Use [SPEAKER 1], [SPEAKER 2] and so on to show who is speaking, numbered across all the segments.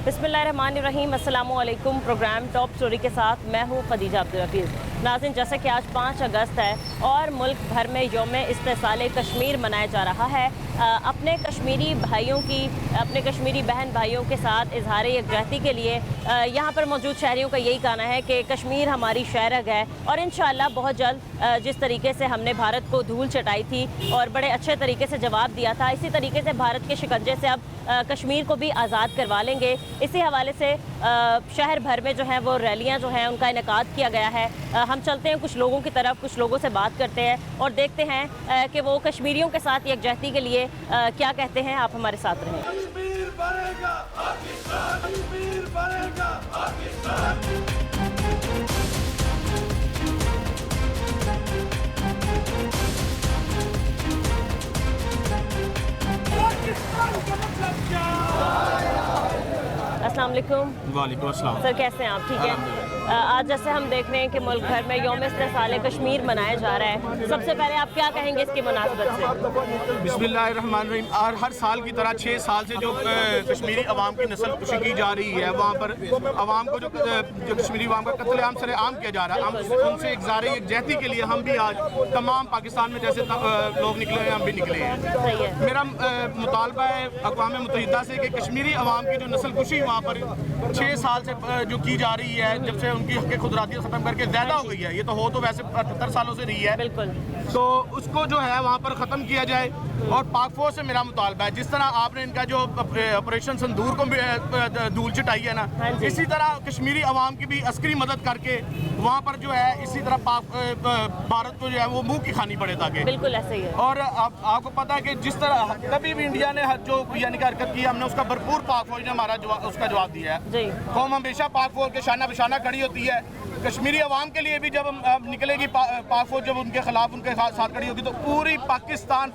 [SPEAKER 1] बिस्मिल्लाहिर्रहमानिर्रहीम, अस्सलामु अलैकुम। प्रोग्राम टॉप स्टोरी के साथ मैं हूँ खदीजा अब्दुल हफीज़। नाज़रीन, जैसा कि आज 5 अगस्त है और मुल्क भर में यौम इस्तिक़लाल कश्मीर मनाया जा रहा है, अपने कश्मीरी भाइयों की, अपने कश्मीरी बहन भाइयों के साथ इजहार यकजहती के लिए यहाँ पर मौजूद शहरियों का यही कहना है कि कश्मीर हमारी शहरग है और इंशाअल्लाह बहुत जल्द जिस तरीके से हमने भारत को धूल चटाई थी और बड़े अच्छे तरीके से जवाब दिया था, इसी तरीके से भारत के शिकंजे से अब कश्मीर को भी आज़ाद करवा लेंगे। इसी हवाले से शहर भर में जो है वो रैलियां जो हैं उनका इनेकाद किया गया है। हम चलते हैं कुछ लोगों की तरफ, कुछ लोगों से बात करते हैं और देखते हैं कि वो कश्मीरियों के साथ यकजहती के लिए क्या कहते हैं। आप हमारे साथ रहें।
[SPEAKER 2] कश्मीर बनेगा पाकिस्तान, कश्मीर बनेगा पाकिस्तान।
[SPEAKER 1] अस्सलाम वालेकुम।
[SPEAKER 3] वालेकुम अस्सलाम।
[SPEAKER 1] सर, कैसे हैं आप? ठीक है। आज जैसे हम देख रहे हैं कि मुल्क भर में यौम इस्तिक़लाल कश्मीर मनाया जा रहा है, सबसे पहले आप क्या कहेंगे इसकी मुनासबत से?
[SPEAKER 3] बिस्मिल्लाहिर्रहमानिर्रहीम। और हर साल की तरह 6 साल से जो कश्मीरी अवाम की नस्ल कुशी की जा रही है, वहाँ पर अवाम को जो कश्मीरी अवाम का कत्लेआम सरेआम किया जा रहा है, हम उनसे इज़हार यकजहती के लिए हम भी आज तमाम पाकिस्तान में जैसे लोग निकले हैं, हम भी निकले हैं।
[SPEAKER 1] सही है।
[SPEAKER 3] मेरा मुतालबा है अक़वाम मुत्तहिदा से कि कश्मीरी अवाम की जो नस्ल कुशी वहाँ पर 6 साल से जो की जा रही है, जब से उनकी हक़ खुदरातियत ख़त्म करके ज़्यादा हो गई है, ये तो हो तो वैसे 78 सालों से रही है,
[SPEAKER 1] बिल्कुल,
[SPEAKER 3] तो उसको जो है वहाँ पर ख़त्म किया जाए। और पाक फौज से मेरा मुतालबा है, जिस तरह आपने इनका जो ऑपरेशन संदूर को धूल चटाई है ना, इसी तरह कश्मीरी अवाम की भी अस्करी मदद करके वहाँ पर जो है इसी तरह भारत को जो है वो मुँह की खानी पड़े ताकि।
[SPEAKER 1] बिल्कुल ऐसे ही है।
[SPEAKER 3] और आपको पता है कि जिस तरह कभी भी इंडिया ने जो यानी कि हरकत की, हमने उसका भरपूर पाक फौज ने हमारा उसका जवाब दिया है। कौम हमेशा पाक फौज के शाना बिशाना खड़ी होती है। कश्मीरी अवाम के लिए भी जब निकलेगी पाक फौज, जब उनके खिलाफ उनके साथ खड़ी होगी, तो पूरी पाकिस्तान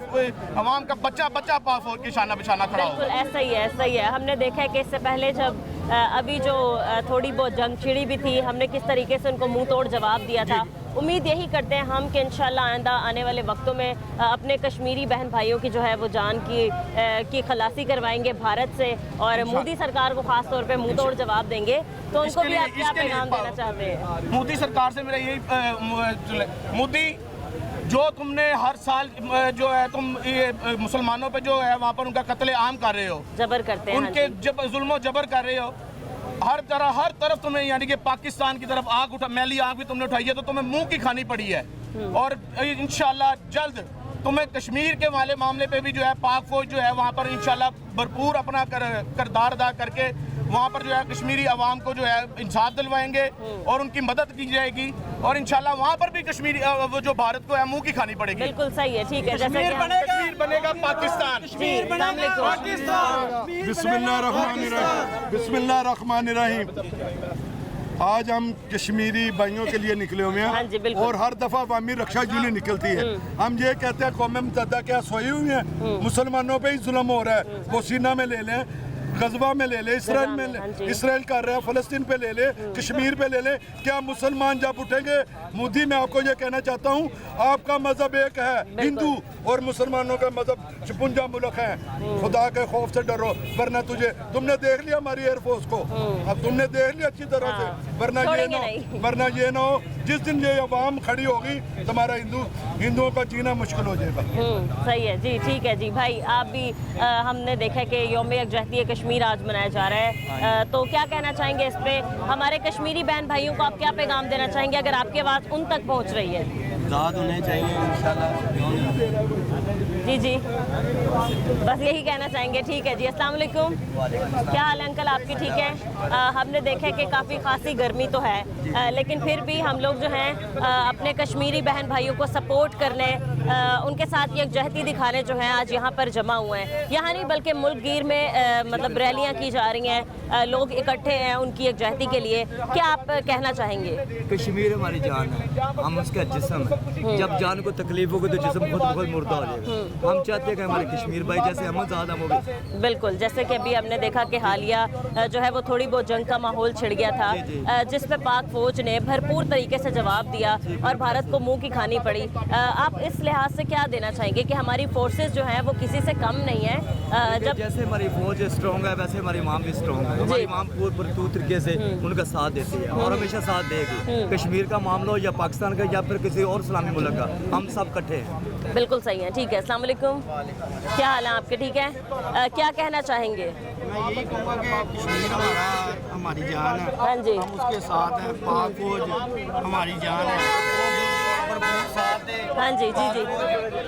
[SPEAKER 3] अवाम का बच्चा बच्चा पाक फौज के शाना बिशाना खड़ा होगा।
[SPEAKER 1] बिल्कुल ऐसा ही है, ऐसा ही है। हमने देखा है कि इससे पहले जब अभी जो थोड़ी बहुत जंग छिड़ी भी थी, हमने किस तरीके से उनको मुंह तोड़ जवाब दिया था। उम्मीद यही करते हैं हम कि इंशाल्लाह आइंदा आने वाले वक्तों में अपने कश्मीरी बहन भाइयों की जो है वो जान की खलासी करवाएंगे भारत से और मोदी सरकार को खास तौर पे मुंह तोड़ जवाब देंगे। तो उनको भी आप क्या पैगाम देना चाहते हैं?
[SPEAKER 3] मोदी सरकार से मेरा यही, मोदी जो तुमने हर साल जो है तुम ये मुसलमानों पे जो है वहाँ पर उनका कत्लेआम कर रहे हो,
[SPEAKER 1] जबर करते हैं,
[SPEAKER 3] उनके जुल्म जबर कर रहे हो, हर तरफ तुम्हें यानी कि पाकिस्तान की तरफ आग उठा, मैली आग भी तुमने उठाई है, तो तुम्हें मुंह की खानी पड़ी है। और इंशाल्लाह जल्द तुम्हें कश्मीर के वाले मामले पे भी जो है पाक फौज जो है वहाँ पर इंशाल्लाह भरपूर अपना किरदार अदा करके वहाँ पर जो है कश्मीरी अवाम को जो है इंसाफ दिलवाएंगे और उनकी मदद की जाएगी और इंशाल्लाह वहाँ पर भी कश्मीरी वो जो भारत को है मुंह की खानी पड़ेगी।
[SPEAKER 1] बिल्कुल सही है, ठीक है।
[SPEAKER 3] कश्मीर बनेगा पाकिस्तान।
[SPEAKER 4] बिस्मिल्लाहिर्रहमानिर्रहीम। आज हम कश्मीरी भाइयों के लिए निकले हुए हैं और हर दफा अवामी रक्षा यूनियन निकलती है। हम ये कहते हैं कौम मुत्तहिदा क्या सोई हुई है, मुसलमानों पे ही जुल्म हो रहा है, वो सीना में ले लें, गजवा में ले ले, इसराइल कर रहा है, फलस्तीन पे ले ले, कश्मीर पे ले ले। क्या मुसलमान जब उठेंगे? मोदी, मैं आपको ये कहना चाहता हूँ, आपका मजहब एक है, हिंदू, और मुसलमानों का मजहब 56 मुल्क है। खुदा के खौफ से डरो, वरना तुमने देख लिया हमारी एयरफोर्स को, अब तुमने देख लिया अच्छी तरह से, वरना ये ना हो जिस दिन ये अवाम खड़ी होगी तुम्हारा हिंदुओं का जीना मुश्किल हो जाएगा।
[SPEAKER 1] सही है जी, ठीक है जी। भाई आप भी हमने देखा कि यौम यकजहती कश्मीर आज मनाया जा रहा है, तो क्या कहना चाहेंगे इस पे? हमारे कश्मीरी बहन भाइयों को आप क्या पैगाम देना चाहेंगे अगर आपकी आवाज़ उन तक पहुंच रही है?
[SPEAKER 5] आज़ाद होने चाहिए इंशाल्लाह।
[SPEAKER 1] जी, बस यही कहना चाहेंगे। ठीक है जी। अस्सलाम वालेकुम। क्या हाल है अंकल आपकी? ठीक है। हमने देखा कि काफ़ी खासी गर्मी तो है, लेकिन फिर भी हम लोग जो हैं अपने कश्मीरी बहन भाइयों को सपोर्ट करने, उनके साथ यकजहती दिखाने जो है आज यहाँ पर जमा हुए हैं। यहाँ नहीं बल्कि मुल्क गिर में मतलब रैलियाँ की जा रही हैं, लोग इकट्ठे हैं उनकी यकजहती के लिए। क्या आप कहना चाहेंगे?
[SPEAKER 5] कश्मीर हमारी जान है, हम उसका जिस्म है। जब जान को तकलीफ होगी तो जिस्म खुद मुर्दा हो जाएगा। हम चाहते हैं कि हमारे कश्मीर भाई जैसे हम आज़ाद हम हो गए।
[SPEAKER 1] बिल्कुल, जैसे कि अभी हमने देखा कि हालिया जो है वो थोड़ी बहुत जंग का माहौल छिड़ गया था, जिस पे पाक फौज ने भरपूर तरीके से जवाब दिया और भारत को मुंह की खानी पड़ी। आप इस लिहाज से क्या देना चाहेंगे कि हमारी फोर्सेस जो हैं वो किसी से कम नहीं है? जब
[SPEAKER 5] जैसे हमारी फौज स्ट्रॉन्ग है वैसे हमारी इमाम भी स्ट्रॉन्ग है। हमारी इमाम भरपूर तरीके से उनका साथ देती है और हमेशा साथ देगी। कश्मीर का मामला हो या पाकिस्तान का या फिर किसी और इस्लामी मुल्क का, हम सब इकट्ठे हैं।
[SPEAKER 1] बिल्कुल सही है। ठीक है, अस्सलाम वालेकुम, क्या हाल है आपके? ठीक है, क्या कहना चाहेंगे?
[SPEAKER 6] मैं यही कहूँगा कि कश्मीर हमारी जान है।
[SPEAKER 1] हाँ जी,
[SPEAKER 6] हम उसके साथ हैं। पाक फौज हमारी जान है, वो भरपूर साथ दे।
[SPEAKER 1] हाँ जी, जी जी,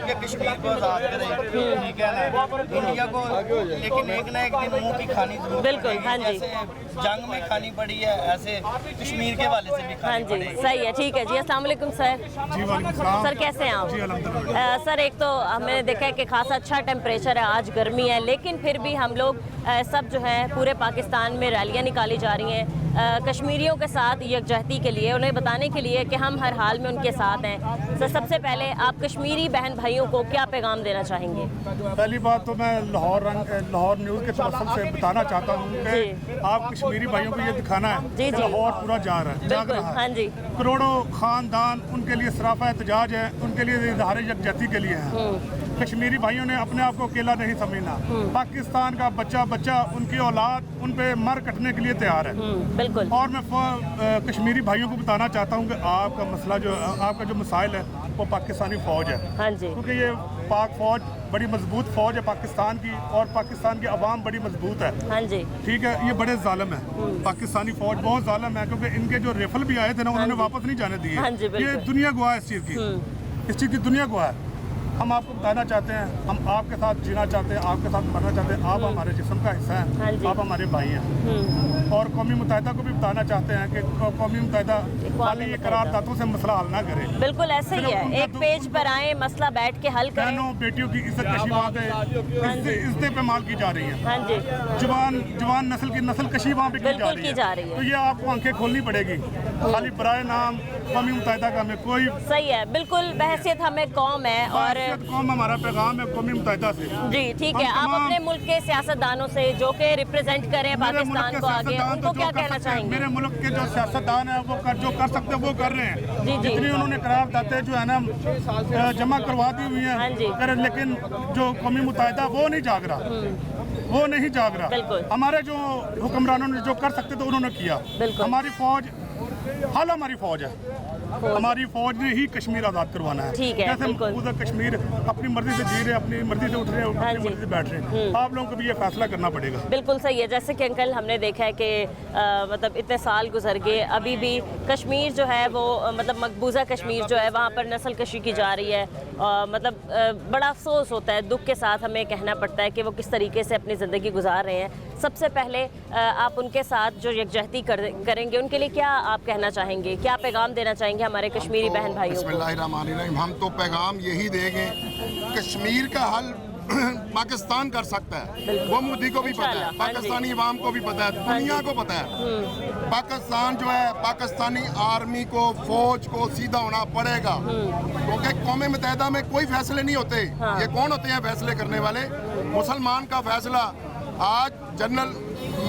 [SPEAKER 6] कि कश्मीर को आज़ाद करें, ठीक है ना। इंडिया को लेकिन एक ना एक दिन मुंह की खानी जरूर
[SPEAKER 1] बिल्कुल,
[SPEAKER 6] पड़ेगी।
[SPEAKER 1] हाँ जी।
[SPEAKER 6] जैसे जंग में खानी पड़ी है ऐसे कश्मीर के वाले से भी
[SPEAKER 1] हाँ
[SPEAKER 6] खानी
[SPEAKER 1] जी,
[SPEAKER 6] पड़ेगी।
[SPEAKER 1] सही है। ठीक है जी, अस्सलाम वालेकुम सर।
[SPEAKER 4] जी वालेकुम सलाम।
[SPEAKER 1] सर कैसे हैं आप?
[SPEAKER 4] जी अल्हम्दुलिल्लाह।
[SPEAKER 1] सर एक तो हमने देखा है कि खासा अच्छा टेम्परेचर है, आज गर्मी है, लेकिन फिर भी हम लोग सब जो है पूरे पाकिस्तान में रैलियां निकाली जा रही हैं कश्मीरियों के साथ यकजहती के लिए, उन्हें बताने के लिए कि हम हर हाल में उनके साथ हैं। सर सबसे पहले आप कश्मीरी बहन भाइयों को क्या पैगाम देना चाहेंगे?
[SPEAKER 4] पहली बात तो मैं लाहौर न्यूज़ के तवज्जुह से बताना चाहता हूँ कि आप कश्मीरी भाइयों को ये दिखाना है
[SPEAKER 1] जी,
[SPEAKER 4] कि
[SPEAKER 1] जी।
[SPEAKER 4] लाहौर पूरा जाग
[SPEAKER 1] बिल्कुल,
[SPEAKER 4] रहा
[SPEAKER 1] हाँ
[SPEAKER 4] है।
[SPEAKER 1] जी,
[SPEAKER 4] करोड़ों खानदान उनके लिए सराफा एहतजाज है, उनके लिए इजहार यकजहती के लिए है। कश्मीरी भाइयों ने अपने आप को अकेला नहीं समझना। पाकिस्तान का बच्चा बच्चा उनकी औलाद उन पे मर कटने के लिए तैयार है।
[SPEAKER 1] बिल्कुल।
[SPEAKER 4] और मैं कश्मीरी भाइयों को बताना चाहता हूँ कि आपका मसला जो आपका जो मसाइल है वो पाकिस्तानी फ़ौज है।
[SPEAKER 1] हाँ जी,
[SPEAKER 4] क्योंकि ये पाक फ़ौज बड़ी मजबूत फ़ौज है पाकिस्तान की, और पाकिस्तान की आवाम बड़ी मजबूत है।
[SPEAKER 1] हाँ जी,
[SPEAKER 4] ठीक है, ये बड़े जालिम है, पाकिस्तानी फ़ौज बहुत जालिम है, क्योंकि इनके जो रेफल भी आए थे ना उन्होंने वापस नहीं जाने दिए।
[SPEAKER 1] हाँ जी, बिल्कुल।
[SPEAKER 4] ये दुनिया गवाह है इस चीज़ की, इस चीज़ की दुनिया गवाह है। हम आपको बताना चाहते हैं, हम आपके साथ जीना चाहते हैं, आपके साथ मरना चाहते हैं। आप हमारे जिस्म का हिस्सा
[SPEAKER 1] हाँ
[SPEAKER 4] हैं,
[SPEAKER 1] जी।
[SPEAKER 4] आप हमारे भाई हैं। और कौमी मुत्तहिदा को भी बताना चाहते हैं कि कौमी मुत्तहिदा खाली ये करारदादों से मसला हल ना करे।
[SPEAKER 1] बिल्कुल ऐसे ही है, एक पेज पर आए, मसला बैठ के हल करें।
[SPEAKER 4] बहनों बेटियों की इज्जत कशी वहाँ पे इज्जत पे माल की जा रही है।
[SPEAKER 1] हाँ जी,
[SPEAKER 4] जवान नस्ल की नस्ल कशी वहाँ पे
[SPEAKER 1] बिल्कुल की जा रही है।
[SPEAKER 4] तो ये आपको आंखें खोलनी पड़ेगी। खाली बराए नाम कौमी मुत्तहिदा का हमें कोई
[SPEAKER 1] सही है, बिल्कुल बहसियत हमें कौम है और
[SPEAKER 4] कौम हमारा पैगाम है कौमी मुत्तहिदा से।
[SPEAKER 1] जी ठीक है,
[SPEAKER 4] हम
[SPEAKER 1] आप
[SPEAKER 4] तमाम-
[SPEAKER 1] अपने मुल्क के सियासतदानों से जो कि रिप्रेजेंट करें
[SPEAKER 4] मेरे मुल्क
[SPEAKER 1] पाकिस्तान
[SPEAKER 4] के
[SPEAKER 1] को आगे,
[SPEAKER 4] सियासतदान
[SPEAKER 1] उनको
[SPEAKER 4] तो
[SPEAKER 1] क्या
[SPEAKER 4] जो कर
[SPEAKER 1] कहना
[SPEAKER 4] सकते हैं,
[SPEAKER 1] चाहेंगे?
[SPEAKER 4] मेरे मुल्क के जो सियासतदान है वो जो कर सकते हैं वो कर रहे हैं।
[SPEAKER 1] जी, जी।
[SPEAKER 4] जितनी उन्होंने करारदादें जो है ना जमा करवा दी हुई
[SPEAKER 1] हाँ जी।
[SPEAKER 4] हैं, लेकिन जो कौमी मुत्तहिदा वो नहीं जाग रहा, वो नहीं जाग रहा।
[SPEAKER 1] बिल्कुल।
[SPEAKER 4] हमारे जो हुक्मरानों ने जो कर सकते थे उन्होंने किया।
[SPEAKER 1] बिल्कुल।
[SPEAKER 4] हमारी फौज हाल हमारी फौज है, हमारी फौज ने ही कश्मीर आज़ाद करवाना है।
[SPEAKER 1] ठीक है,
[SPEAKER 4] जैसे
[SPEAKER 1] बिल्कुल।
[SPEAKER 4] उधर कश्मीर अपनी मर्जी से जी रहे, अपनी मर्जी से उठ रहे,
[SPEAKER 1] हाँ
[SPEAKER 4] अपनी
[SPEAKER 1] जी।
[SPEAKER 4] मर्जी से बैठ रहे। आप लोगों को भी ये फैसला करना पड़ेगा।
[SPEAKER 1] बिल्कुल सही है, जैसे कि अंकल हमने देखा है कि मतलब इतने साल गुजर गए, अभी भी कश्मीर जो है वो मतलब मकबूजा कश्मीर जो है वहाँ पर नस्ल कशी की जा रही है। मतलब बड़ा अफसोस होता है, दुख के साथ हमें कहना पड़ता है कि वो किस तरीके से अपनी ज़िंदगी गुजार रहे हैं। सबसे पहले आप उनके साथ जो यकजहती करेंगे उनके लिए क्या आप कहना चाहेंगे, क्या पैगाम देना चाहेंगे हमारे कश्मीरी बहन भाइयों को?
[SPEAKER 7] बिस्मिल्लाहिर्रहमानिर्रहीम। हम तो पैगाम यही देंगे, कश्मीर का हल पाकिस्तान कर सकता है, वो मोदी को भी पता है,
[SPEAKER 1] इंशाल्लाह, हाँ जी।
[SPEAKER 7] पाकिस्तानी अवाम को भी पता है, दुनिया को पता है। पाकिस्तान जो है, पाकिस्तानी आर्मी को, फौज को सीधा होना पड़ेगा, क्योंकि कौम मुत्तहिदा में कोई फैसले नहीं होते। ये कौन होते हैं फैसले करने वाले? मुसलमान का फैसला आज जनरल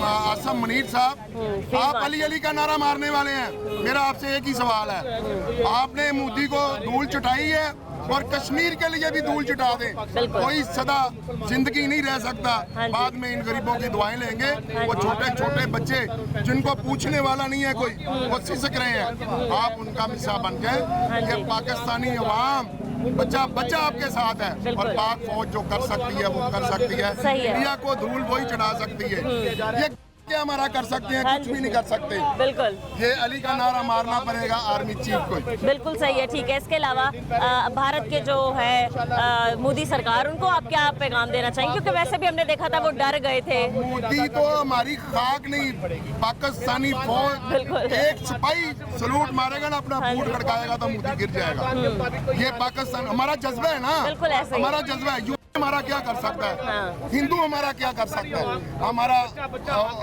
[SPEAKER 7] आसम मुनीर साहब, आप अली अली का नारा मारने वाले हैं। मेरा आपसे एक ही सवाल है, आपने मोदी को धूल चटाई है और कश्मीर के लिए भी धूल चटा दें। कोई सदा जिंदगी नहीं रह सकता।
[SPEAKER 1] हाँ जी।
[SPEAKER 7] बाद में इन गरीबों की दुआएं लेंगे। वो छोटे छोटे बच्चे जिनको पूछने वाला नहीं है कोई, वो सिसक रहे हैं। आप उनका मिसाल बन
[SPEAKER 1] हाँ
[SPEAKER 7] गए।
[SPEAKER 1] जी।
[SPEAKER 7] ये पाकिस्तानी अवाम बच्चा बच्चा आपके साथ है,
[SPEAKER 1] बिल्कुल।
[SPEAKER 7] और पाक फौज जो कर सकती है वो कर सकती है।
[SPEAKER 1] सही है।
[SPEAKER 7] इंडिया को धूल वही चढ़ा सकती है। ये क्या हमारा कर सकते हैं?
[SPEAKER 1] हाँ
[SPEAKER 7] कुछ
[SPEAKER 1] जी।
[SPEAKER 7] भी नहीं कर सकते।
[SPEAKER 1] बिल्कुल
[SPEAKER 7] ये अली का नारा मारना पड़ेगा आर्मी चीफ को।
[SPEAKER 1] बिल्कुल सही है, ठीक है। इसके अलावा भारत के जो है मोदी सरकार, उनको आप क्या पैगाम देना चाहेंगे? क्योंकि वैसे भी हमने देखा था वो डर गए थे।
[SPEAKER 7] मोदी तो हमारी खाक नहीं, पाकिस्तानी फौज
[SPEAKER 1] बिल्कुल।
[SPEAKER 7] एक सिपाही सलूट मारेगा ना, अपना
[SPEAKER 1] हाँ
[SPEAKER 7] बूट
[SPEAKER 1] जी।
[SPEAKER 7] खड़काएगा तो मोदी गिर जाएगा। ये पाकिस्तान हमारा जज्बा है ना,
[SPEAKER 1] बिल्कुल ऐसे ही।
[SPEAKER 7] हमारा जज्बा है। हमारा क्या कर सकता है?
[SPEAKER 1] हाँ।
[SPEAKER 7] हिंदू हमारा क्या कर सकता है? हमारा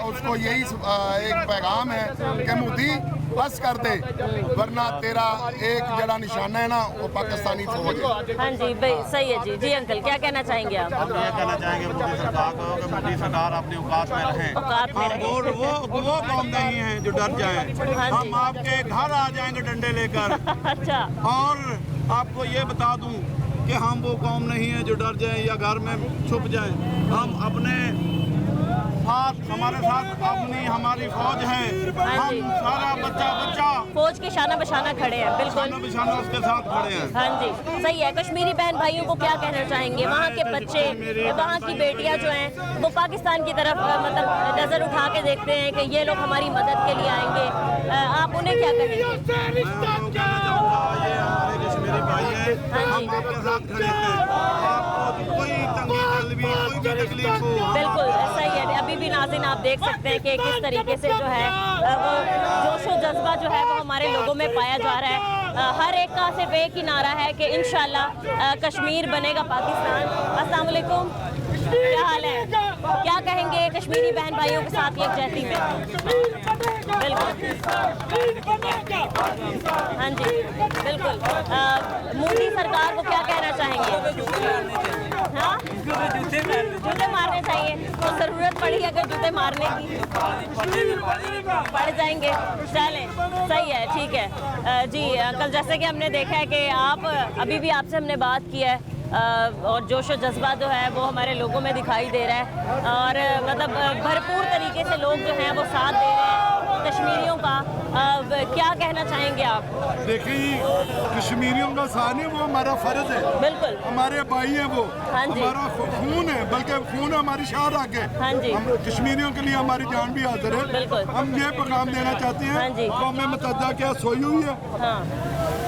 [SPEAKER 7] उसको यही एक पैगाम है कि मोदी बस कर दे, वरना तेरा एक जड़ा निशाना है ना, वो पाकिस्तानी फौज है।
[SPEAKER 1] हाँ जी भाई, सही है जी। जी अंकल, क्या कहना चाहेंगे आप?
[SPEAKER 8] हम ये कहना चाहेंगे मोदी सरकार को कि मोदी सरकार अपनी औकात में रहें।
[SPEAKER 1] औकात में
[SPEAKER 8] हम वो कौम नहीं है जो डर जाए।
[SPEAKER 1] हाँ जी।
[SPEAKER 8] हम आपके घर आ जाएंगे डंडे लेकर।
[SPEAKER 1] अच्छा,
[SPEAKER 8] और आपको ये बता दूं कि हम वो कौम नहीं है जो डर जाए या घर में छुप जाए। हम अपने साथ, हमारे साथ अपनी हमारी फौज है, हम सारा बच्चा बच्चा
[SPEAKER 1] फौज के शाना बशाना खड़े हैं, बिल्कुल
[SPEAKER 8] बिछाना उसके साथ खड़े हैं।
[SPEAKER 1] हाँ जी, सही है। कश्मीरी बहन भाइयों को क्या कहना चाहेंगे? वहाँ के बच्चे, वहाँ की बेटियाँ जो हैं वो पाकिस्तान की तरफ मतलब नज़र उठा के देखते हैं कि ये लोग हमारी मदद के लिए आएंगे, आप उन्हें क्या कहेंगे?
[SPEAKER 8] ये हमारे कश्मीरी भाई हैं, हम आपके साथ खड़े हैं। आपको कोई तंगी तलबी, कोई भी तकलीफ हो,
[SPEAKER 1] बिल्कुल सही है। अभी भी नाज़रीन आप देख सकते हैं कि किस तरीके से जो है वो जोश व जज्बा जो है वो हमारे लोगों में पाया जा रहा है। हर एक का सिर्फ एक ही नारा है कि इंशाल्लाह कश्मीर बनेगा पाकिस्तान। अस्सलाम वालेकुम, क्या हाल है? क्या कहेंगे कश्मीरी बहन भाइयों के साथ यकजहती में? बिल्कुल, हाँ जी, बिल्कुल। मोदी सरकार को क्या कहना चाहेंगे? हाँ, जूते मारने चाहिए। तो ज़रूरत पड़ी अगर जूते मारने की पड़ जाएंगे। चलें, सही है, ठीक है। जी अंकल, जैसे कि हमने देखा है कि आप अभी भी आपसे हमने बात की है और जोश और जज्बा जो है वो हमारे लोगों में दिखाई दे रहा है और मतलब भरपूर तरीके से लोग जो हैं वो साथ दे रहे हैं कश्मीरियों का। क्या कहना चाहेंगे आप?
[SPEAKER 4] देखिए, कश्मीरियों का साथ है, वो हमारा फर्ज है,
[SPEAKER 1] बिल्कुल
[SPEAKER 4] हमारे भाई हैं वो,
[SPEAKER 1] हाँ जी,
[SPEAKER 4] हमारा खून है, बल्कि खून हमारी शाह राग है।
[SPEAKER 1] हाँ जी,
[SPEAKER 4] हम कश्मीरियों के लिए हमारी जान भी हाजिर है।
[SPEAKER 1] बिल्कुल,
[SPEAKER 4] हम ये पैगाम देना चाहते हैं,
[SPEAKER 1] हाँ जी,
[SPEAKER 4] कौम मुत्तहिदा क्या सोई हुई है,
[SPEAKER 1] हाँ,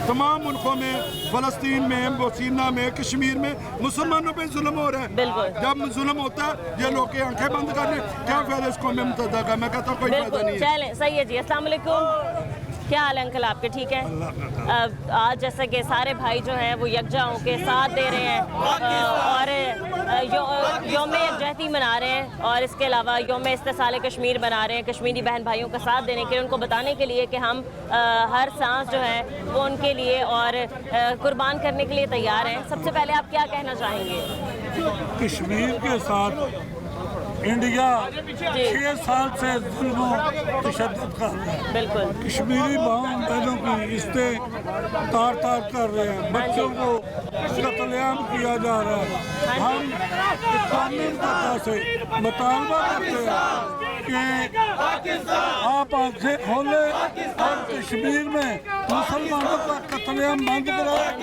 [SPEAKER 4] तमाम मुल्कों में, फलस्तीन में, बोसीना में, कश्मीर में मुसलमानों पे जुल्म हो रहा है।
[SPEAKER 1] बिल्कुल,
[SPEAKER 4] जब जुल्म होता है ये लोग के आंखें बंद कर लें, क्या फायदा इस कौम मुत्तहिदा का? मैं कहता हूँ कोई फायदा नहीं है।
[SPEAKER 1] चलें, सही है जी। अस्सलाम वालेकुम, क्या हाल है अंकल आपके? ठीक है। आज जैसे कि सारे भाई जो हैं वो यकजा होके साथ दे रहे हैं और यौम यकजहती मना रहे हैं और इसके अलावा यौम इस्तिसाल कश्मीर मना रहे हैं कश्मीरी बहन भाइयों का साथ देने के लिए, उनको बताने के लिए कि हम हर सांस जो है वो उनके लिए और कुर्बान करने के लिए तैयार हैं। सबसे पहले आप क्या कहना चाहेंगे?
[SPEAKER 9] कश्मीर के साथ इंडिया 6 साल से जुल्म तशद्दुद कर रहा है।
[SPEAKER 1] बिल्कुल,
[SPEAKER 9] कश्मीरी बहनों की रिश्ते तार तार कर रहे हैं, बच्चों को कत्लेआम किया जा रहा है। हम इस्लामी मुतहदा से मुतालबा करते हैं कि आप आंखें खोलें और कश्मीर में मुसलमानों का कत्लेआम बंद कराएं,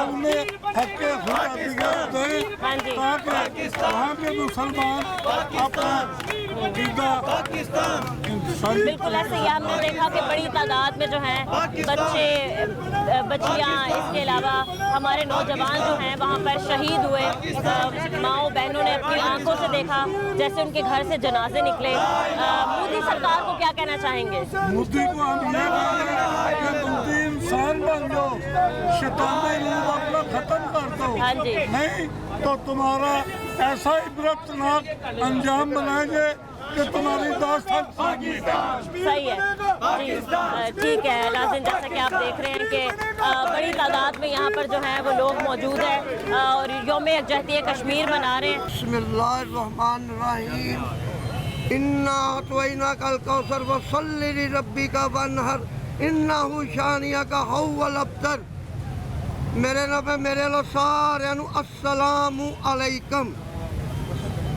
[SPEAKER 9] उन्हें हक़ खुदादिगार दें ताकि वहाँ के मुसलमान अपना
[SPEAKER 1] बिल्कुल ऐसे ही हमने देखा कि बड़ी तादाद में जो हैं बच्चे बच्चियाँ, इसके अलावा हमारे नौजवान जो हैं वहाँ पर शहीद हुए। माओ बहनों ने अपनी आंखों से देखा जैसे उनके घर से जनाजे निकले। मोदी सरकार को क्या कहना चाहेंगे?
[SPEAKER 9] मोदी को हम ये कहेंगे कि मोदी इंसान बन जाओ, शैतानी रूह अपना खत्म कर दो।
[SPEAKER 1] हाँ जी,
[SPEAKER 9] नहीं तो तुम्हारा ऐसा इबरतनाक अंजाम बनाएंगे कि तुम्हारी दास्तान
[SPEAKER 1] सही है जी, ठीक है नाज़रीन, जैसा कि आप देख रहे हैं कि बड़ी तादाद में यहाँ पर जो है वो लोग मौजूद हैं और यौम यकजहती कश्मीर मना रहे हैं।
[SPEAKER 10] बिस्मिल्लाहिर्रहमानिर्रहीम, इन्ना अतवैना कल कौसर वसल्लि लिरब्बिका वन्हर इन्नहु शानियका हुवल अब्तर। मेरे नबी मेरे लो सारे नु अस्सलामु अलैकुम।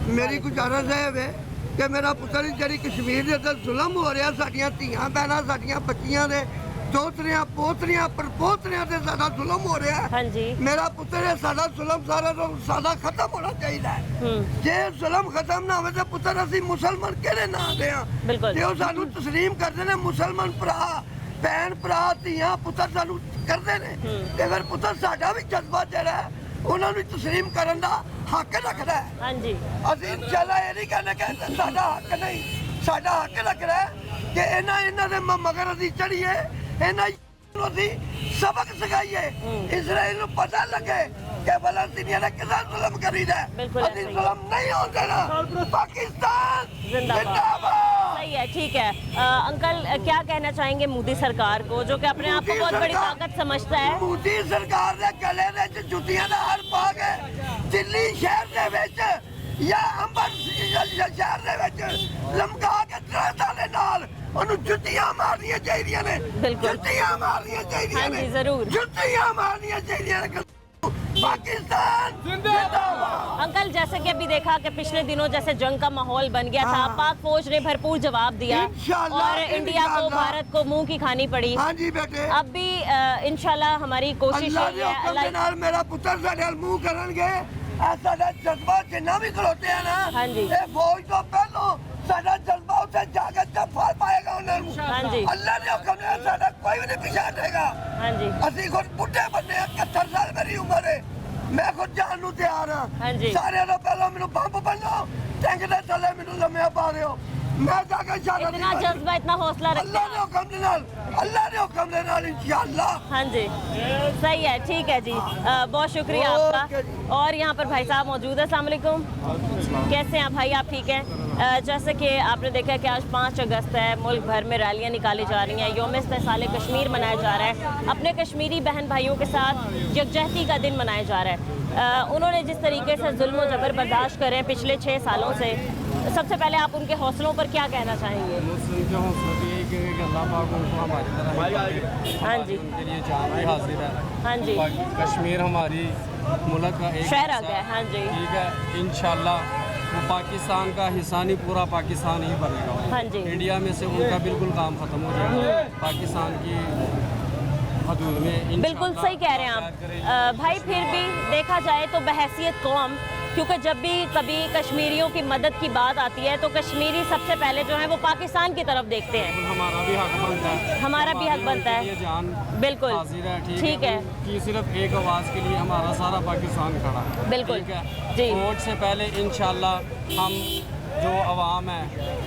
[SPEAKER 10] मेरी गुजारिश है कि मेरा पुत्र जी कश्मीर के अंदर जुल्म हो रहा, साडियां धीआं बहनां साडियां बच्चियां दे दोतरियां पोतरियां परपोतरियां से ज्यादा जुल्म हो रहा है।
[SPEAKER 1] हाँ जी,
[SPEAKER 10] मेरा पुत्र है, सारा जुल्म सारा खत्म होना चाहिए। जे जुल्म खत्म ना हो तो पुत्र असी मुसलमान केड़े ना दे जो सानू तस्लीम करते हैं मुसलमान भरा भैन भरा धीआं पुत्र सानू करते हैं। अगर पुत्र साडा भी जज्बा जड़ा है उन्होंने तस्लीम करने का हक रखता है।
[SPEAKER 1] हाँ जी,
[SPEAKER 10] असीं इंशाअल्लाह ये नहीं कहना कि साडा हक नहीं, साडा हक रखता है कि इन्हां दे मगर असीं चढ़ीए, इन्हां असीं सबक सिखाइए, इसराइल नूं पता लगे कि फलस्तीनियां ने कितना जुल्म करीदा है। असीं जुल्म नहीं होण देना। पाकिस्तान जिंदाबाद।
[SPEAKER 1] सही है, ठीक है। अंकल क्या कहना चाहेंगे मोदी सरकार को जो कि अपने आप को बहुत बड़ी ताकत समझता है?
[SPEAKER 10] मोदी सरकार दे गले दे जुतियां दा हार पा के दिल्ली शहर दे विच या अंबर शहर दे विच लमका के दरख्तां दे नाल उन्हें जुतियां मारनियां चाहिए ने। जुतियां मारनियां चाहिए ने,
[SPEAKER 1] जरूर
[SPEAKER 10] जुतियां मारनियां चाहिए ने। पाकिस्तान जिंदाबाद।
[SPEAKER 1] अंकल, जैसे कि अभी देखा कि पिछले दिनों जैसे जंग का माहौल बन गया था, पाक फौज ने भरपूर जवाब दिया और इंडिया को, भारत को मुंह की खानी पड़ी।
[SPEAKER 10] हाँ जी बेटे,
[SPEAKER 1] अब भी इंशाल्लाह हमारी कोशिश है।
[SPEAKER 10] मेरा पुत्र साडे मुंह करनगे ऐसा जज्बा जिन्ना भी खलोते हैं ना।
[SPEAKER 1] हाँ जी।
[SPEAKER 10] ये फौज तो पहलो साडा जज्बा उसे जाके जब फल पाएगा उन्हें।
[SPEAKER 1] हाँ जी।
[SPEAKER 10] अल्लाह ने हुक्म दिया, साडा कोई भी नहीं पीछे हटेगा।
[SPEAKER 1] हाँ जी।
[SPEAKER 10] असि खुद बुढ़े बने 71 साल मेरी उम्र है, मैं खुद जान नू तैयार हाँ।
[SPEAKER 1] हाँ जी।
[SPEAKER 10] सारे तो पहलो मैनू बंब बनो टैंक दे थले मैनू लम्या पा रहे हो, मैं जाके शादा
[SPEAKER 1] इतना जज्बा, इतना हौसला रखते
[SPEAKER 10] अल्लाह ने हुक्म दे नाल, अल्लाह ने हुक्म दे नाल इंशाअल्लाह।
[SPEAKER 1] हाँ जी, सही है, ठीक है जी। बहुत शुक्रिया आपका। और यहाँ पर भाई साहब मौजूद है। अस्सलाम वालेकुम, कैसे हैं भाई, आप ठीक हैं? जैसे कि आपने देखा कि आज 5 अगस्त है, मुल्क भर में रैलियाँ निकाली जा रही हैं, यौम इस्तेसाल कश्मीर मनाया जा रहा है, अपने कश्मीरी बहन भाइयों के साथ यकजहती का दिन मनाया जा रहा है। उन्होंने जिस तरीके से जुल्म और जबर बर्दाश्त करे पिछले 6 सालों से, सबसे पहले आप उनके हौसलों पर क्या कहना चाहेंगे?
[SPEAKER 11] उनके हौसलों की यही कि अल्लाह पाक उनको हमारी तरह,
[SPEAKER 1] हाँ जी,
[SPEAKER 11] उनके लिए जान भी हाजिर है।
[SPEAKER 1] हाँ जी,
[SPEAKER 11] कश्मीर हमारी मुल्क का एक
[SPEAKER 1] शहर आ
[SPEAKER 11] हिस्सा
[SPEAKER 1] गया। हाँ जी,
[SPEAKER 11] ठीक है, इंशाल्लाह वो पाकिस्तान का हिस्सा नहीं, पूरा पाकिस्तान ही बनेगा।
[SPEAKER 1] हाँ जी,
[SPEAKER 11] इंडिया में से उनका बिल्कुल काम खत्म हो जाएगा पाकिस्तान की हदूद में।
[SPEAKER 1] बिल्कुल सही कह रहे हैं आप भाई। फिर भी देखा जाए तो बहैसियत कौम, क्योंकि जब भी कभी कश्मीरियों की मदद की बात आती है तो कश्मीरी सबसे पहले जो है वो पाकिस्तान की तरफ देखते हैं।
[SPEAKER 11] हमारा भी हक बनता है,
[SPEAKER 1] हमारा भी हक बनता है,
[SPEAKER 11] ये जान
[SPEAKER 1] बिल्कुल
[SPEAKER 11] हाजिर है।
[SPEAKER 1] ठीक है
[SPEAKER 11] कि सिर्फ एक आवाज़ के लिए हमारा सारा पाकिस्तान खड़ा है।
[SPEAKER 1] बिल्कुल
[SPEAKER 11] ठीक है
[SPEAKER 1] जी।
[SPEAKER 11] वोट से पहले इंशाल्लाह हम जो अवाम है,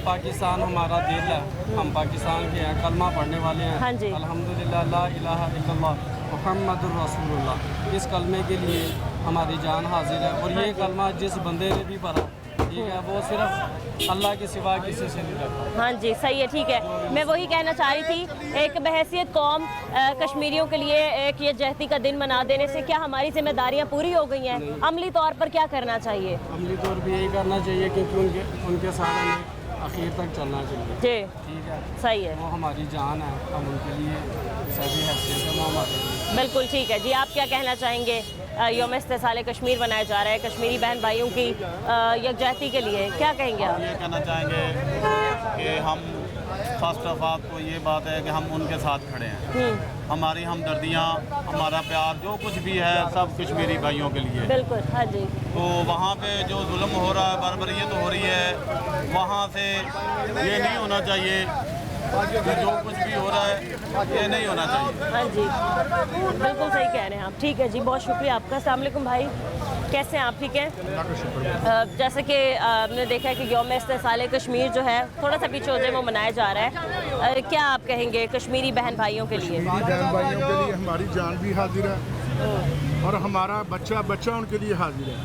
[SPEAKER 11] पाकिस्तान हमारा दिल है, हम पाकिस्तान के हैं, कलमा पढ़ने वाले हैं।
[SPEAKER 1] हाँ जी।
[SPEAKER 11] अल्हम्दुलिल्लाह ला इलाहा इल्लल्लाह मुहम्मदुर रसूलुल्लाह, इस कलमे के लिए हमारी जान हाजिर है। और ये कलमा जिस बंदे ने भी पढ़ा, ठीक है, वो सिर्फ अल्लाह के सिवा किसी से नहीं लगता।
[SPEAKER 1] हाँ जी, सही है, ठीक है। मैं वही कहना चाह रही थी, एक बहैसियत कौम कश्मीरियों के लिए एक ये जहती का दिन मना देने से क्या हमारी जिम्मेदारियाँ पूरी हो गई हैं? अमली तौर पर क्या करना चाहिए?
[SPEAKER 11] अमली तौर पर यही करना चाहिए क्योंकि उनके साथ हमें आखिर तक चलना चाहिए।
[SPEAKER 1] जी,
[SPEAKER 11] ठीक है,
[SPEAKER 1] सही है,
[SPEAKER 11] वो हमारी जान है, हम उनके लिए सभी हैसियत से मोहब्बत।
[SPEAKER 1] बिल्कुल ठीक है जी। आप क्या कहना चाहेंगे? यौम इस्तेसाल कश्मीर मनाया जा रहा है, कश्मीरी बहन भाइयों की यकजहती के लिए क्या कहेंगे आप?
[SPEAKER 8] ये कहना चाहेंगे कि हम फर्स्ट ऑफ ऑल तो ये बात है कि हम उनके साथ खड़े हैं, हमारी हमदर्दियाँ, हमारा प्यार जो कुछ भी है सब कश्मीरी भाइयों के लिए।
[SPEAKER 1] बिल्कुल, हाँ जी।
[SPEAKER 8] तो वहाँ पे जो जुल्म हो रहा है, बर्बरियत हो रही है, वहाँ से ये नहीं होना चाहिए कि जो कुछ भी हो रहा है ये नहीं होना चाहिए।
[SPEAKER 1] हाँ जी, बिल्कुल सही कह रहे हैं आप। ठीक है जी, बहुत शुक्रिया आपका। अस्सलाम वालेकुम भाई, कैसे हैं आप? ठीक है। जैसे कि आपने देखा है कि यौम इस्तेसाल कश्मीर जो है, थोड़ा सा पीछे हो जाए, वो मनाया जा रहा है। क्या आप कहेंगे कश्मीरी बहन भाइयों के लिए?
[SPEAKER 4] बहन भाइयों के लिए हमारी जान भी हाजिर है और हमारा बच्चा बच्चा उनके लिए हाजिर है।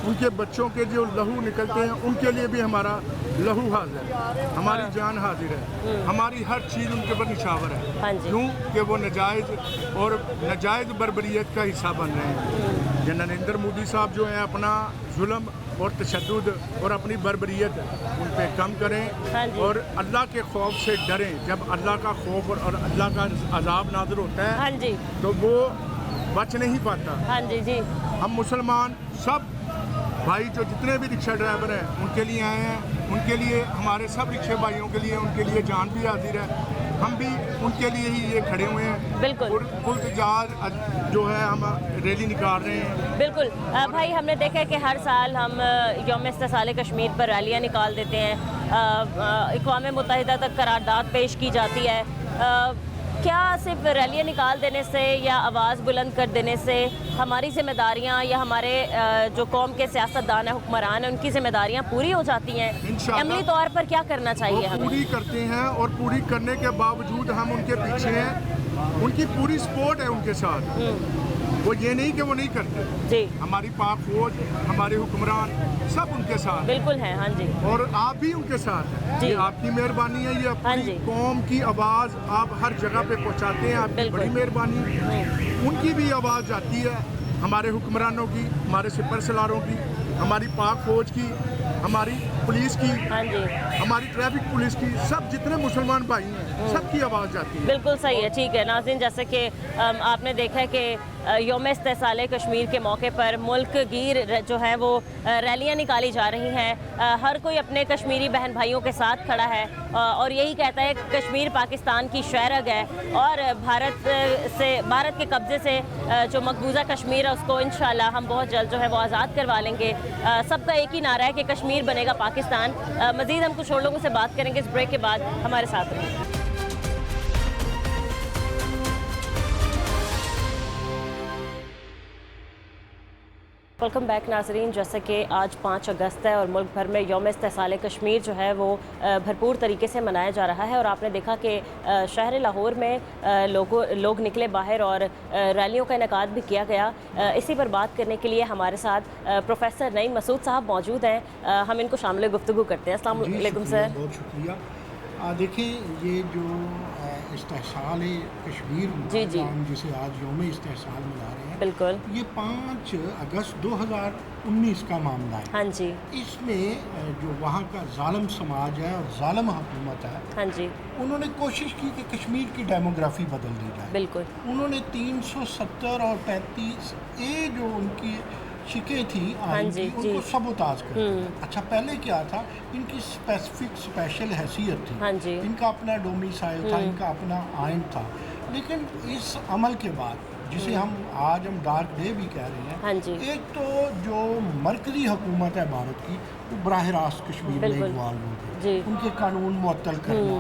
[SPEAKER 4] उनके बच्चों के जो लहू निकलते हैं उनके लिए भी हमारा लहू हाजिर है, हमारी जान हाजिर है, हमारी हर चीज़ उनके ऊपर निछावर है। क्यों कि वो नाजायज़ और नाजायज़ बर्बरियत का हिस्सा बन रहे हैं। जो नरेंद्र मोदी साहब जो हैं अपना जुल्म और तशद्दुद और अपनी बर्बरियत उन पर कम करें और अल्लाह के खौफ से डरें। जब अल्लाह का खौफ और अल्लाह का अजाब नाज़िल होता है तो वो बच नहीं पाता।
[SPEAKER 1] हाँ जी जी।
[SPEAKER 4] हम मुसलमान सब भाई जो जितने भी रिक्शा ड्राइवर हैं उनके लिए आए हैं, उनके लिए हमारे सब रिक्शे भाइयों के लिए उनके लिए जान भी हाजिर है, हम भी उनके लिए ही ये खड़े हुए हैं।
[SPEAKER 1] बिल्कुल।
[SPEAKER 4] पुरतजाज जो है हम रैली निकाल रहे हैं।
[SPEAKER 1] बिल्कुल भाई, हमने देखा है कि हर साल हम यौम इस्तेसाल कश्मीर पर रैलियाँ निकाल देते हैं, अक़वाम मुत्तहिदा तक करारदाद पेश की जाती है। क्या सिर्फ रैलियाँ निकाल देने से या आवाज़ बुलंद कर देने से हमारी जिम्मेदारियाँ या हमारे जो कौम के सियासतदान हैं, हुक्मरान हैं, उनकी जिम्मेदारियाँ पूरी हो जाती हैं? अमली तौर पर क्या करना चाहिए हमें?
[SPEAKER 4] पूरी करते हैं और पूरी करने के बावजूद हम उनके पीछे हैं, उनकी पूरी सपोर्ट है उनके साथ। वो ये नहीं कि वो नहीं करते
[SPEAKER 1] जी।
[SPEAKER 4] हमारी पाक फौज, हमारे हुक्मरान सब उनके साथ
[SPEAKER 1] बिल्कुल हैं। हाँ जी।
[SPEAKER 4] और आप भी उनके साथ हैं। ये आपकी मेहरबानी है, ये अपनी कौम की आवाज़ आप हर जगह पे पहुंचाते हैं, आपकी बड़ी मेहरबानी। उनकी भी आवाज़ जाती है, हमारे हुक्मरानों की, हमारे सिपर सलारों की, हमारी पाक फौज की, हमारी पुलिस की, हमारी ट्रैफिक पुलिस की, सब जितने मुसलमान भाई हैं सबकी आवाज़ जाती है।
[SPEAKER 1] बिल्कुल सही है, ठीक है। नाज़रीन, जैसे कि आपने देखा है कि یوم استحصال کشمیر کے موقع پر ملک گیر جو ہیں وہ ریلیاں نکالی جا رہی ہیں. ہر کوئی اپنے کشمیری بہن بھائیوں کے ساتھ کھڑا ہے اور یہی کہتا ہے کہ کشمیر پاکستان کی شہرگ ہے اور بھارت کے قبضے سے جو مقبوضہ کشمیر ہے اس کو انشاءاللہ ہم بہت جلد جو ہے وہ آزاد کروا لیں گے. سب کا ایک ہی نعرہ ہے کہ کشمیر بنے گا پاکستان. مزید ہم کچھ اور لوگوں سے بات کریں گے اس بریک کے بعد. ہمارے ساتھ رہیں. ویلکم بیک ناظرین. جیسا کہ آج 5 اگست ہے اور ملک بھر میں یوم استحصال کشمیر جو ہے وہ بھرپور طریقے سے منایا جا رہا ہے اور آپ نے دیکھا کہ شہر لاہور میں لوگ نکلے باہر اور ریلیوں کا انعقاد بھی کیا گیا. اسی پر بات کرنے کے لیے ہمارے ساتھ پروفیسر نعیم مسعود صاحب موجود ہیں. ہم ان کو شامل گفتگو کرتے ہیں. السلام علیکم سر.
[SPEAKER 12] بہت شکریہ. دیکھیں یہ جو استحصال کشمیر ہم جسے آج یوم استحصال منا رہے ہیں,
[SPEAKER 1] بالکل
[SPEAKER 12] یہ 5 اگست 2019 کا معاملہ ہے.
[SPEAKER 1] ہاں جی. اس
[SPEAKER 12] میں جو وہاں کا ظالم سماج ہے اور ظالم حکومت ہے,
[SPEAKER 1] ہاں جی,
[SPEAKER 12] انہوں نے کوشش کی کہ کشمیر کی ڈیموگرافی بدل دی جائے.
[SPEAKER 1] بالکل.
[SPEAKER 12] انہوں نے 370 اور 35 جو ان کی شکیں تھی ان کو سبوتاژ کر دیا. اچھا, پہلے کیا تھا, ان کی اسپیشل حیثیت تھی, ان کا اپنا ڈومیسائل تھا, ان کا اپنا آئین تھا. لیکن اس عمل کے بعد جسے ہم ڈارک ڈے بھی کہہ رہے ہیں, ایک تو جو مرکزی حکومت ہے بھارت کی وہ براہ راست کشمیر میں انوالو ہو گئی. ان کے قانون معطل کرنا,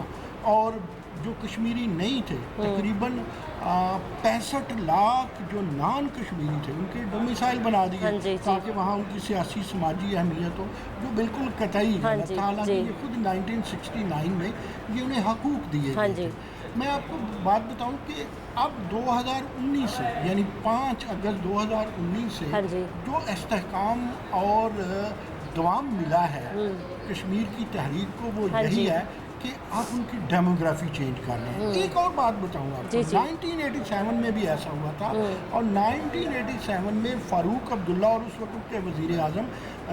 [SPEAKER 12] اور جو کشمیری نہیں تھے تقریباً 65 لاکھ جو نان کشمیری تھے ان کے ڈومیسائل بنا دیے تاکہ وہاں ان کی سیاسی سماجی اہمیت ہو, جو بالکل قطعی غلط تھا. حالانکہ یہ خود 1969 میں یہ انہیں حقوق دیے گئے تھے. میں آپ کو بات بتاؤں کہ اب 2019 سے یعنی 5 اگست 2019 سے جو استحکام اور دوام ملا ہے کشمیر کی تحریک کو, وہ یہی ہے کہ آپ ان کی ڈیموگرافی چینج کر رہے ہیں. ایک اور بات بتاؤں آپ کو, 1987 میں بھی ایسا ہوا تھا, اور 1987 میں فاروق عبداللہ اور اس وقت کے وزیر اعظم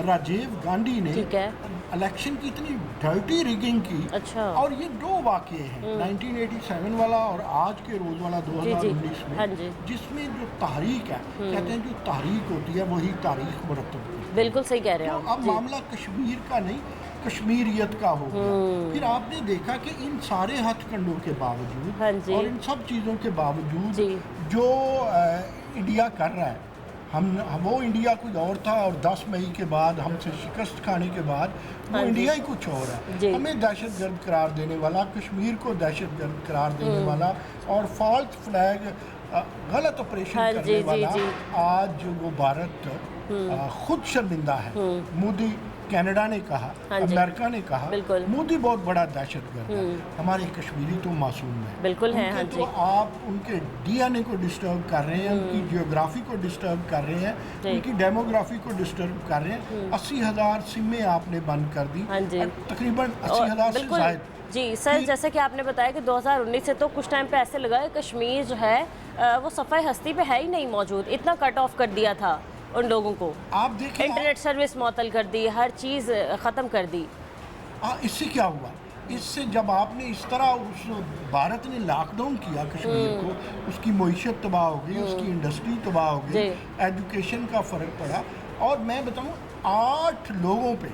[SPEAKER 12] راجیو گاندھی نے الیکشن کی اتنی ڈرٹی ریگنگ کی. اور یہ 2 واقعے ہیں, 1987 والا اور آج کے روز والا 2019 میں, جس میں جو تحریک ہے, کہتے ہیں جو تحریک ہوتی ہے وہی تاریخ مرتب ہوتی ہے.
[SPEAKER 1] بالکل صحیح کہہ رہے ہیں.
[SPEAKER 12] اب معاملہ کشمیر کا نہیں, کشمیریت کا ہو گیا. پھر آپ نے دیکھا کہ ان سارے ہتھ کنڈوں کے باوجود اور ان سب چیزوں کے باوجود جو انڈیا کر رہا ہے, وہ انڈیا کچھ اور تھا, اور 10 مئی کے بعد ہم سے شکست کھانے کے بعد وہ انڈیا ہی کچھ اور ہے. ہمیں دہشت گرد قرار دینے والا, کشمیر کو دہشت گرد قرار دینے والا, اور فالس فلیگ غلط آپریشن کرنے والا, آج وہ بھارت خود شرمندہ ہے. مودی کینیڈا نے کہا, امریکہ نے کہا, مودی بہت بڑا دہشت گرد ہے. ہمارے کشمیری تو معصوم ہیں.
[SPEAKER 1] بالکل ہیں.
[SPEAKER 12] تو آپ ان کے ڈی این اے کو ڈسٹرب کر رہے ہیں, ان کی جیوگرافی کو ڈسٹرب کر رہے ہیں, ان کی ڈیموگرافی کو ڈسٹرب کر رہے ہیں. 80,000 سمیں آپ نے بند کر دی, تقریباً 80,000 سے زائد.
[SPEAKER 1] جی سر, جیسا کہ آپ نے بتایا کہ 2019 سے تو کچھ ٹائم پہ ایسے لگا ہے کشمیر جو ہے وہ صفحہ ہستی پہ ہے ہی نہیں موجود. اتنا کٹ آف کر دیا تھا ان لوگوں کو,
[SPEAKER 12] آپ دیکھیں
[SPEAKER 1] انٹرنیٹ سروس معطل کر دی, ہر چیز ختم کر دی.
[SPEAKER 12] اس سے کیا ہوا, اس سے جب آپ نے اس طرح اس بھارت نے لاک ڈاؤن کیا کشمیر کو, اس کی معیشت تباہ ہو گئی, اس کی انڈسٹری تباہ ہو گئی, ایجوکیشن کا فرق پڑا. اور میں بتاؤں 8 لوگوں پہ,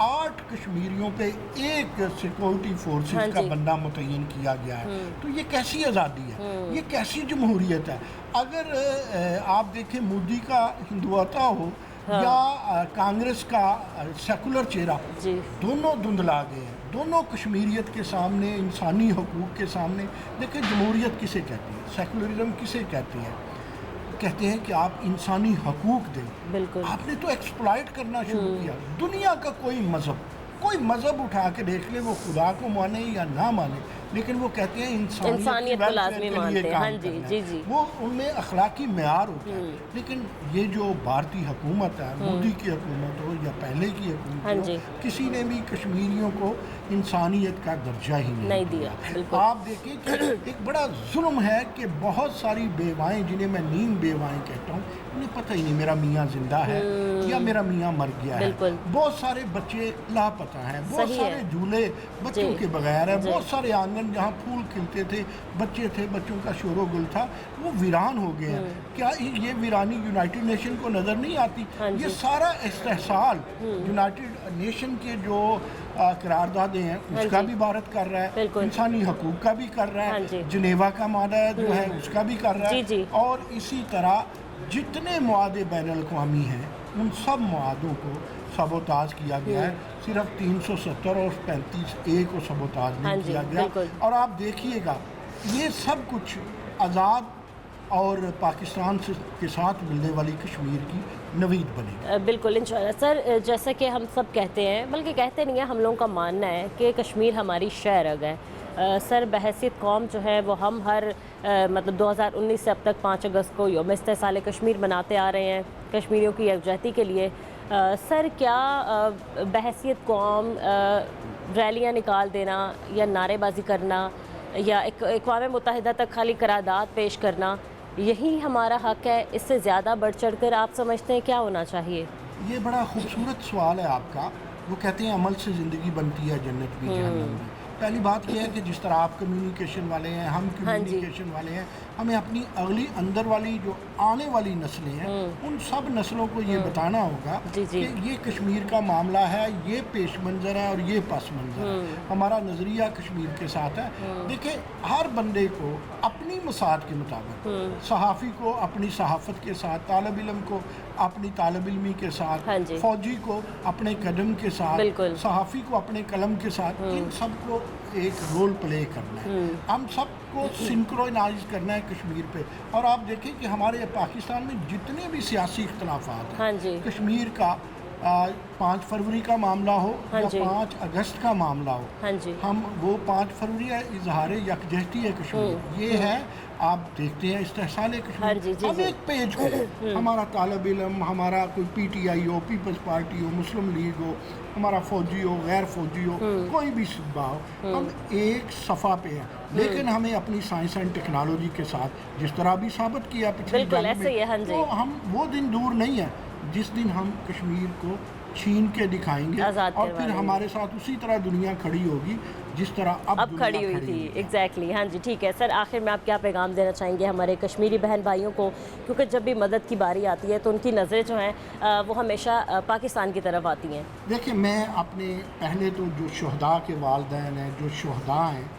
[SPEAKER 12] 8 کشمیریوں پہ ایک سیکورٹی فورسز کا بندہ متعین کیا گیا ہے. تو یہ کیسی آزادی ہے, یہ کیسی جمہوریت ہے؟ اگر آپ دیکھیں مودی کا ہندوتا ہو یا کانگریس کا سیکولر چہرہ, دونوں دھندلا گئے ہیں. دونوں کشمیریت کے سامنے, انسانی حقوق کے سامنے. دیکھیں جمہوریت کسے کہتی ہے, سیکولرزم کسے کہتی ہے؟ کہتے ہیں کہ آپ انسانی حقوق دیں.
[SPEAKER 1] بالکل.
[SPEAKER 12] آپ نے تو ایکسپلائٹ کرنا شروع کیا. دنیا کا کوئی مذہب اٹھا کے دیکھ لے, وہ خدا کو مانے یا نہ مانے, لیکن وہ کہتے ہیں انسانیت
[SPEAKER 1] کو لازمی مانتے ہیں.
[SPEAKER 12] وہ ان میں اخلاقی معیار ہوتا ہے. لیکن یہ جو بھارتی حکومت ہے, مودی کی حکومت ہو یا پہلے کی حکومت ہو, کسی نے بھی کشمیریوں کو انسانیت کا درجہ ہی نہیں دیا. آپ دیکھیں کہ ایک بڑا ظلم ہے کہ بہت ساری بیوائیں, جنہیں میں نیم بیوائیں کہتا ہوں, انہیں پتہ ہی نہیں میرا میاں زندہ ہے یا میرا میاں مر گیا ہے. بہت سارے بچے لاپتہ ہیں, بہت سارے جھولے بچوں کے بغیر ہیں, بہت سارے آنگن गार्डन जहाँ फूल खिलते थे, बच्चे थे, बच्चों का शोरो गुल था, वो वीरान हो गया। क्या ये वीरानी यूनाइटेड नेशन को नज़र नहीं आती? ये सारा इस्तेहसाल यूनाइटेड नेशन के जो करारदादे हैं उसका भी भारत कर रहा है, इंसानी हकूक़ का भी कर रहा है, जिनेवा का मादा जो है उसका भी कर रहा है, और इसी तरह जितने मुआदे बैनुल-अक़वामी हैं उन सब मुआदों को सबोताज किया गया है। सिर्फ 370 और 35A को सबोताज नहीं किया गया। और आप देखिएगा ये सब कुछ आज़ाद और पाकिस्तान के साथ मिलने वाली कश्मीर की नवीद बनेगी।
[SPEAKER 1] बिल्कुल इंशाल्लाह। सर जैसा कि हम सब कहते हैं, बल्कि कहते नहीं हैं, हम लोगों का मानना है कि कश्मीर हमारी शहरग है। सर बहैसियत कौम जो है वो हम हर मतलब 2019 से अब तक 5 अगस्त को यौम इस्तेसाल कश्मीर मनाते आ रहे हैं कश्मीरियों की यकजहती के लिए। सर क्या बहैसियत कौम रैलियाँ निकाल देना या नारेबाजी करना या अक़वाम मुत्तहिदा तक खाली करारदाद पेश करना यही हमारा हक़ है? इससे ज़्यादा बढ़ चढ़ कर आप समझते हैं क्या होना चाहिए?
[SPEAKER 12] ये बड़ा खूबसूरत सवाल है आपका। वो कहते हैं अमल से ज़िंदगी बनती है, जन्नत भी जहन्नम भी। पहली बात यह है कि जिस तरह आप कम्युनिकेशन वाले हैं, हम कम्युनिकेशन वाले हैं, हमें अपनी अगली अंदर वाली जो आने वाली नस्लें हैं उन सब नस्लों को ये बताना होगा कि ये कश्मीर का मामला है, ये पेश मंज़र है और ये पस मंज़र है। हमारा नज़रिया कश्मीर के साथ है। देखिए हर बंदे को अपनी मसाद के मुताबिक, सहाफ़ी को अपनी सहाफ़त के साथ, तालिब इल्म को अपनी तालिब इल्मी के साथ, फ़ौजी को अपने कदम के साथ, सहाफ़ी को अपने कलम के साथ, इन सबको एक रोल प्ले करना है। हम सबको सिंक्रोनाइज करना है कश्मीर पे। और आप देखें कि हमारे पाकिस्तान में जितने भी सियासी इख्तलाफात हैं, कश्मीर का 5 फरवरी का मामला हो या 5 अगस्त का मामला हो, हम वो 5 फरवरी है इजहार यकजहती है कश्मीर, ये है आप देखते हैं इस्तेहसाल कश्मीर। हम एक पेज को हमारा तालिब इल्म, हमारा कोई PTI हो, पीपल्स पार्टी हो, मुस्लिम लीग हो, हमारा फ़ौजी हो, गैर फ़ौजी हो, कोई भी सुबह हो, हम एक सफ़ा पे हैं। लेकिन हमें अपनी साइंस एंड टेक्नोलॉजी के साथ जिस तरह भी साबित किया पिछले जंग में, तो हम वो दिन दूर नहीं है जिस दिन हम कश्मीर को छीन के दिखाएंगे और फिर हमारे साथ उसी तरह दुनिया खड़ी होगी जिस तरह अब
[SPEAKER 1] खड़ी हुई थी। एग्जैक्टली। हाँ जी, ठीक है सर। आखिर में आप क्या पैगाम देना चाहेंगे हमारे कश्मीरी बहन भाइयों को, क्योंकि जब भी मदद की बारी आती है तो उनकी नज़रें जो हैं वो हमेशा पाकिस्तान की तरफ आती हैं?
[SPEAKER 12] देखिए मैं अपने पहले तो जो शुहदा के वालिदैन हैं, जो शुहदा हैं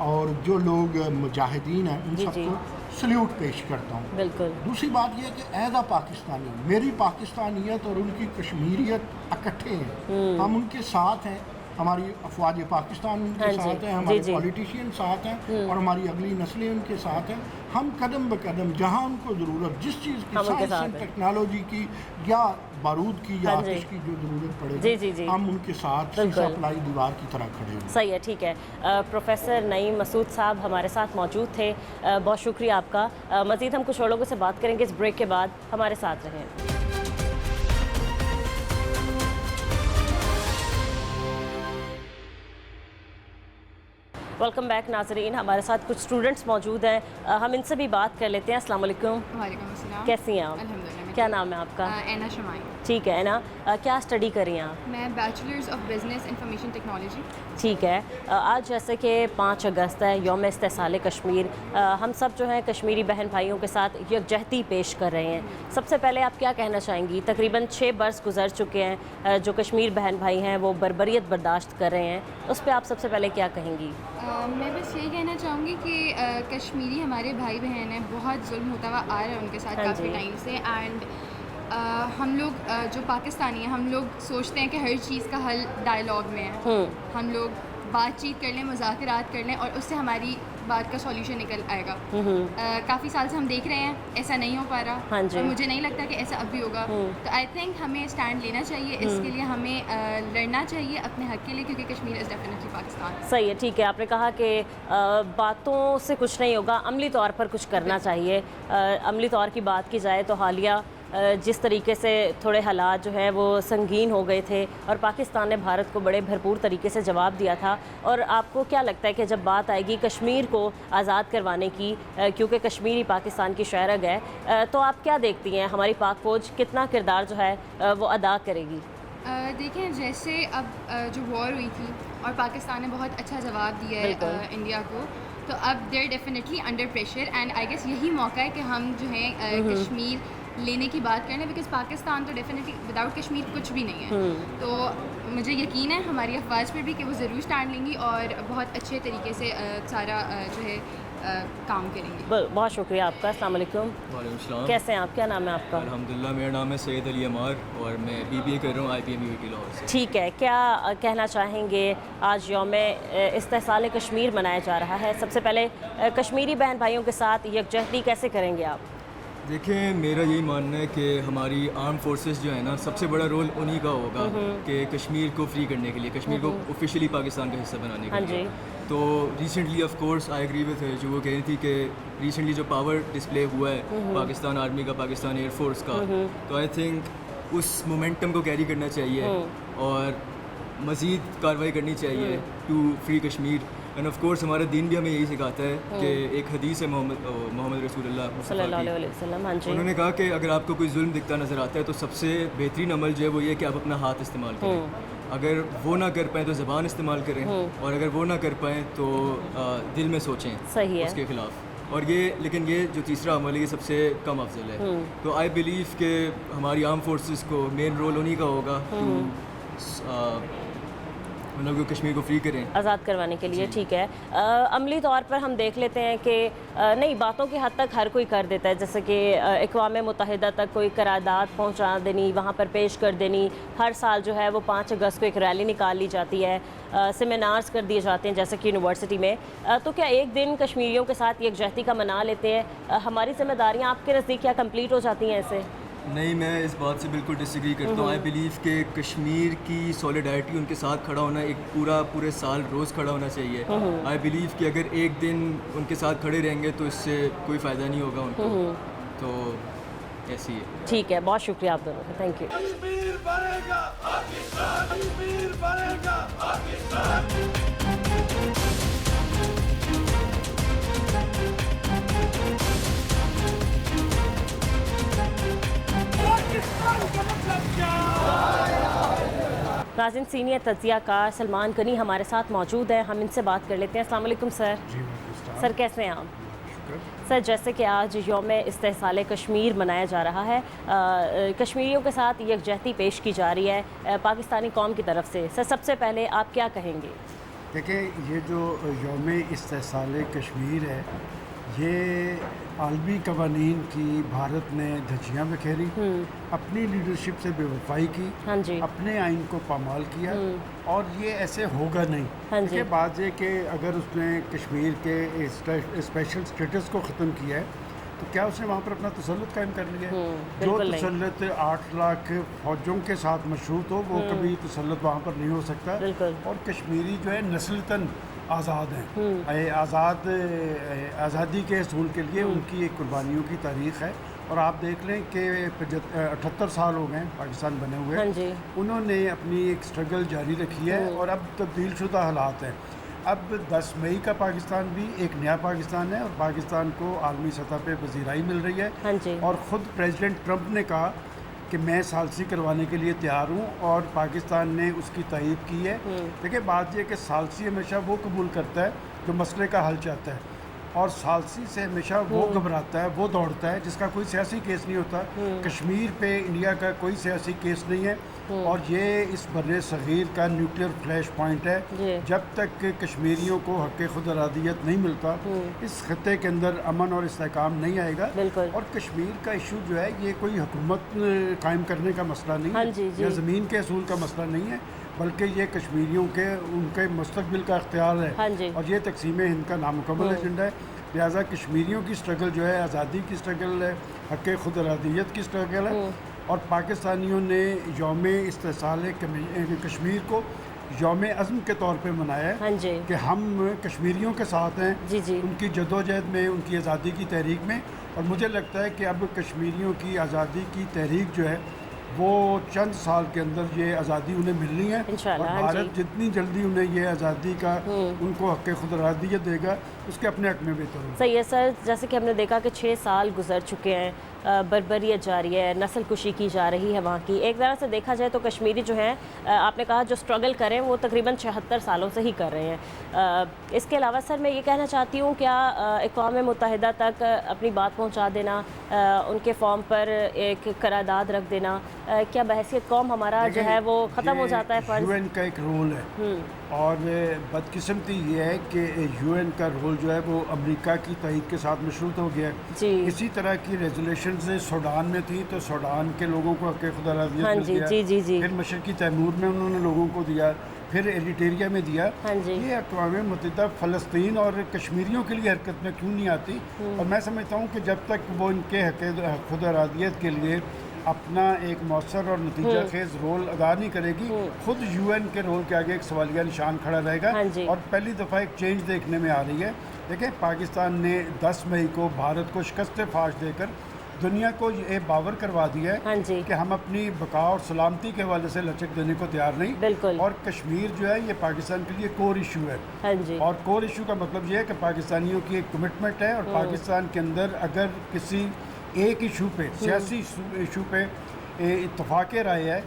[SPEAKER 12] और जो लोग मुजाहिदीन हैं, उन सबको सल्यूट पेश करता हूँ।
[SPEAKER 1] बिल्कुल।
[SPEAKER 12] दूसरी बात यह है कि एज अ पाकिस्तानी मेरी पाकिस्तानियत और उनकी कश्मीरियत इकट्ठे हैं। हम उनके साथ हैं, हमारी अफवाज पाकिस्तान उनके साथ हैं, हमारे पॉलिटिशियन साथ हैं और हमारी अगली नस्लें उनके साथ हैं। हम कदम ब कदम जहाँ उनको ज़रूरत, जिस चीज़ की साइंस एंड टेक्नोलॉजी की या बारूद की या आतिश की जो ज़रूरत पड़ेगी, हम उनके साथ सप्लाई दीवार की तरह खड़े हैं।
[SPEAKER 1] सही है, ठीक है। प्रोफेसर नईम मसूद साहब हमारे साथ मौजूद थे, बहुत शुक्रिया आपका। मज़ीद हम कुछ और लोगों से बात करेंगे इस ब्रेक के बाद, हमारे साथ रहें। वेलकम बैक नाजरीन। हमारे साथ कुछ स्टूडेंट्स मौजूद हैं, हम इनसे भी बात कर लेते हैं। अस्सलाम वालेकुम।
[SPEAKER 13] वालेकुम अस्सलाम।
[SPEAKER 1] कैसी हैं आप?
[SPEAKER 13] अल्हम्दुलिल्लाह।
[SPEAKER 1] क्या नाम है आपका?
[SPEAKER 13] एना शमाई।
[SPEAKER 1] ठीक है एना, क्या स्टडी कर रही हैं आप?
[SPEAKER 13] मैं bachelors of business information technology.
[SPEAKER 1] ठीक है। आज जैसे कि 5 अगस्त है, यौम इस्तेसाल कश्मीर, हम सब जो हैं कश्मीरी बहन भाइयों के साथ यकजहती पेश कर रहे हैं। सबसे पहले आप क्या कहना चाहेंगी? तकरीबन 6 बरस गुजर चुके हैं, जो कश्मीर बहन भाई हैं वो बर्बरियत बर्दाश्त कर रहे हैं, उस पर आप सबसे पहले क्या कहेंगी?
[SPEAKER 13] मैं बस यही कहना चाहूँगी कि कश्मीरी हमारे भाई बहन हैं, बहुत जुल्म होता हुआ आ रहा है उनके साथ काफ़ी टाइम से। एंड हम लोग जो पाकिस्तानी हैं, हम लोग सोचते हैं कि हर चीज़ का हल डायलॉग में है। हम लोग बातचीत कर लें, मुज़ाकरात कर लें और उससे हमारी बात का सॉल्यूशन निकल आएगा। काफ़ी साल से हम देख रहे हैं ऐसा नहीं हो पा रहा और मुझे नहीं लगता कि ऐसा अब भी होगा। तो आई थिंक हमें स्टैंड लेना चाहिए, इसके लिए हमें लड़ना चाहिए अपने हक़ के लिए, क्योंकि कश्मीर इज़ डेफिनेटली पाकिस्तान।
[SPEAKER 1] सही है, ठीक है। आपने कहा कि बातों से कुछ नहीं होगा, अमली तौर पर कुछ करना चाहिए। अमली तौर की बात की जाए तो हालिया जिस तरीके से थोड़े हालात जो हैं वो संगीन हो गए थे और पाकिस्तान ने भारत को बड़े भरपूर तरीके से जवाब दिया था। और आपको क्या लगता है कि जब बात आएगी कश्मीर को आज़ाद करवाने की, क्योंकि कश्मीर ही पाकिस्तान की शहरग है, तो आप क्या देखती हैं हमारी पाक फ़ौज कितना किरदार जो है वो अदा करेगी?
[SPEAKER 13] देखें, जैसे अब जो वॉर हुई थी اور پاکستان نے بہت اچھا جواب دیا ہے انڈیا کو. تو اب they're definitely under pressure and I guess یہی موقع ہے کہ ہم جو ہیں کشمیر لینے کی بات کریں بیکاز پاکستان تو ڈیفینیٹلی وداؤٹ کشمیر کچھ بھی نہیں ہے. تو مجھے یقین ہے ہماری افواج پہ بھی کہ وہ ضرور اسٹینڈ لیں گی اور بہت اچھے طریقے سے سارا جو ہے کام کریں گے.
[SPEAKER 1] بہت شکریہ آپ کا. السلام علیکم.
[SPEAKER 14] وعلیکم السلام.
[SPEAKER 1] کیسے ہیں آپ؟ کیا نام ہے آپ کا؟
[SPEAKER 14] الحمدللہ میرا نام ہے سید علی عمار اور میں BBA کر رہا ہوں IPM UT لاہور سے.
[SPEAKER 1] ٹھیک ہے. کیا کہنا چاہیں گے؟ آج یوم استحصال کشمیر منایا جا رہا ہے. سب سے پہلے کشمیری بہن بھائیوں کے ساتھ یکجہتی کیسے کریں گے آپ؟
[SPEAKER 14] دیکھیں میرا یہی ماننا ہے کہ ہماری آرم فورسز جو ہے نا سب سے بڑا رول انہی کا ہوگا کہ کشمیر کو فری کرنے کے لیے, کشمیر کو آفیشیلی پاکستان کا حصہ بنانے کے لیے. تو recently of course I agree with جو وہ کہہ رہی تھی کہ ریسنٹلی جو پاور ڈسپلے ہوا ہے پاکستان آرمی کا, پاکستان ایئر فورس کا, تو آئی تھنک اس مومنٹم کو کیری کرنا چاہیے اور مزید کارروائی کرنی چاہیے to free Kashmir. And of course ہمارا دین بھی ہمیں یہی سکھاتا ہے کہ ایک حدیث ہے محمد رسول اللہ
[SPEAKER 1] صلی اللہ علیہ وسلم,
[SPEAKER 14] انہوں نے کہا کہ اگر آپ کو کوئی ظلم دکھتا نظر آتا ہے تو سب سے بہترین عمل جو ہے وہ یہ کہ آپ اپنا ہاتھ استعمال کریں. اگر وہ نہ کر پائیں تو زبان استعمال کریں, اور اگر وہ نہ کر پائیں تو دل میں سوچیں اس کے خلاف. اور یہ لیکن یہ جو تیسرا عمل ہے یہ سب سے کم افضل ہے. تو آئی بلیو کہ ہماری آرم فورسز کو مین رول انہی کا ہوگا مطلب کشمیر کو فری کریں,
[SPEAKER 1] آزاد کروانے کے لیے. ٹھیک ہے. عملی طور پر ہم دیکھ لیتے ہیں کہ نہیں, باتوں کی حد تک ہر کوئی کر دیتا ہے, جیسے کہ اقوام متحدہ تک کوئی قرارداد پہنچا دینی, وہاں پر پیش کر دینی. ہر سال جو ہے وہ 5 اگست کو ایک ریلی نکال لی جاتی ہے, سیمینارز کر دیے جاتے ہیں جیسے کہ یونیورسٹی میں. تو کیا ایک دن کشمیریوں کے ساتھ یکجہتی کا منا لیتے ہیں؟ ہماری ذمہ داریاں آپ کے نزدیک کیا کمپلیٹ ہو جاتی ہیں ایسے؟
[SPEAKER 14] نہیں, میں اس بات سے بالکل ڈس ایگری کرتا ہوں. آئی بلیو کہ کشمیر کی سولیڈارٹی ان کے ساتھ کھڑا ہونا ایک پورے سال روز کھڑا ہونا چاہیے. آئی بلیو کہ اگر ایک دن ان کے ساتھ کھڑے رہیں گے تو اس سے کوئی فائدہ نہیں ہوگا ان کو. تو ایسی ہے.
[SPEAKER 1] ٹھیک ہے, بہت شکریہ آپ دونوں کا. Thank you.
[SPEAKER 2] کشمیر بنے گا پاکستان, کشمیر بنے گا پاکستان.
[SPEAKER 1] ناظرین, سینئر تجزیہ کار سلمان غنی ہمارے ساتھ موجود ہیں, ہم ان سے بات کر لیتے ہیں. السلام علیکم سر. سر کیسے ہیں آپ؟ سر جیسے کہ آج یوم استحصال کشمیر منایا جا رہا ہے, کشمیریوں کے ساتھ یکجہتی پیش کی جا رہی ہے پاکستانی قوم کی طرف سے. سر سب سے پہلے آپ کیا کہیں گے؟
[SPEAKER 15] دیکھیں, یہ جو یوم استحصال کشمیر ہے یہ عالمی قوانین کی بھارت نے دھجیاں بکھیری, اپنی لیڈرشپ سے بے وفائی کی, اپنے آئین کو پامال کیا, اور یہ ایسے ہوگا نہیں. اس کے بعد یہ کہ اگر اس نے کشمیر کے اسپیشل اسٹیٹس کو ختم کیا ہے تو کیا اس نے وہاں پر اپنا تسلط قائم کر لیا ہے؟ جو تسلط 8 لاکھ فوجوں کے ساتھ مشروط ہو وہ کبھی تسلط وہاں پر نہیں ہو سکتا. اور کشمیری جو ہے نسلتاً آزاد ہیں, آزادی کے حصول کے لیے ان کی ایک قربانیوں کی تاریخ ہے. اور آپ دیکھ لیں کہ 78 سال ہو گئے پاکستان بنے ہوئے, انہوں نے اپنی ایک سٹرگل جاری رکھی ہے اور اب تبدیل شدہ حالات ہیں. اب 10 مئی کا پاکستان بھی ایک نیا پاکستان ہے اور پاکستان کو عالمی سطح پہ پذیرائی مل رہی ہے. اور خود پریزیڈنٹ ٹرمپ نے کہا کہ میں ثالثی کروانے کے لیے تیار ہوں اور پاکستان نے اس کی تائید کی ہے. دیکھیں, بات یہ کہ ثالثی ہمیشہ وہ قبول کرتا ہے جو مسئلے کا حل چاہتا ہے, اور ثالثی سے ہمیشہ وہ گھبراتا ہے, وہ دوڑتا ہے جس کا کوئی سیاسی کیس نہیں ہوتا. کشمیر پہ انڈیا کا کوئی سیاسی کیس نہیں ہے, اور یہ اس بر صغیر کا نیوکلیئر فلیش پوائنٹ ہے. جب تک کشمیریوں کو حق خود ارادیت نہیں ملتا اس خطے کے اندر امن اور استحکام نہیں آئے گا. اور کشمیر کا ایشو جو ہے یہ کوئی حکومت قائم کرنے کا مسئلہ نہیں ہے یا زمین کے اصول کا مسئلہ نہیں ہے, بلکہ یہ کشمیریوں کے ان کے مستقبل کا اختیار ہے. اور یہ تقسیم ہند کا نامکمل ایجنڈا ہے. لہٰذا کشمیریوں کی سٹرگل جو ہے آزادی کی سٹرگل ہے, حق خود ارادیت کی سٹرگل ہے. اور پاکستانیوں نے یوم استحصال کشمیر کو یوم عزم کے طور پہ منایا ہے کہ ہم کشمیریوں کے ساتھ ہیں ان کی جدوجہد میں, ان کی آزادی کی تحریک میں. اور مجھے لگتا ہے کہ اب کشمیریوں کی آزادی کی تحریک جو ہے وہ چند سال کے اندر یہ آزادی انہیں ملنی ہے اور بھارت جتنی جلدی انہیں یہ آزادی کا ان کو حق خود ارادیت دے گا اس کے اپنے حق میں بہتر ہوگا.
[SPEAKER 1] صحیح ہے سر. جیسے کہ ہم نے دیکھا کہ 6 سال گزر چکے ہیں, بربریت جاری ہے, نسل کشی کی جا رہی ہے وہاں کی. ایک طرح سے دیکھا جائے تو کشمیری جو ہیں, آپ نے کہا جو اسٹرگل کریں وہ تقریباً 76 سالوں سے ہی کر رہے ہیں. اس کے علاوہ سر میں یہ کہنا چاہتی ہوں, کیا اقوام متحدہ تک اپنی بات پہنچا دینا, ان کے فارم پر ایک قرارداد رکھ دینا, کیا بحیثیت قوم ہمارا جو ہے وہ ختم ہو جاتا ہے فرض؟
[SPEAKER 15] یو این کا ایک رول ہے اور بدقسمتی یہ ہے کہ یو این کا رول جو ہے وہ امریکہ کی تائید کے ساتھ مشروط ہو گیا ہے. اسی طرح کی ریزولیشنز سوڈان میں تھی تو سوڈان کے لوگوں کو حق خود ارادیت مل گیا, پھر مشرقی تیمور میں انہوں نے لوگوں کو دیا, پھر ایریٹیریا میں دیا. یہ اقوام متحدہ فلسطین اور کشمیریوں کے لیے حرکت میں کیوں نہیں آتی؟ اور میں سمجھتا ہوں کہ جب تک وہ ان کے حق خود ارادیت کے لیے اپنا ایک مؤثر اور نتیجہ خیز رول ادا نہیں کرے گی, خود یو این کے رول کے آگے ایک سوالیہ نشان کھڑا رہے گا. اور پہلی دفعہ ایک چینج دیکھنے میں آ رہی ہے. دیکھیں, پاکستان نے 10 مئی کو بھارت کو شکست فاش دے کر دنیا کو یہ باور کروا دیا ہے کہ ہم اپنی بقا اور سلامتی کے حوالے سے لچک دینے کو تیار نہیں. اور کشمیر جو ہے یہ پاکستان کے لیے کور ایشو ہے, اور کور ایشو کا مطلب یہ ہے کہ پاکستانیوں کی ایک کمٹمنٹ ہے, اور پاکستان کے اندر اگر کسی ایک ایشو پہ, سیاسی ایشو پہ اتفاق رائے ہے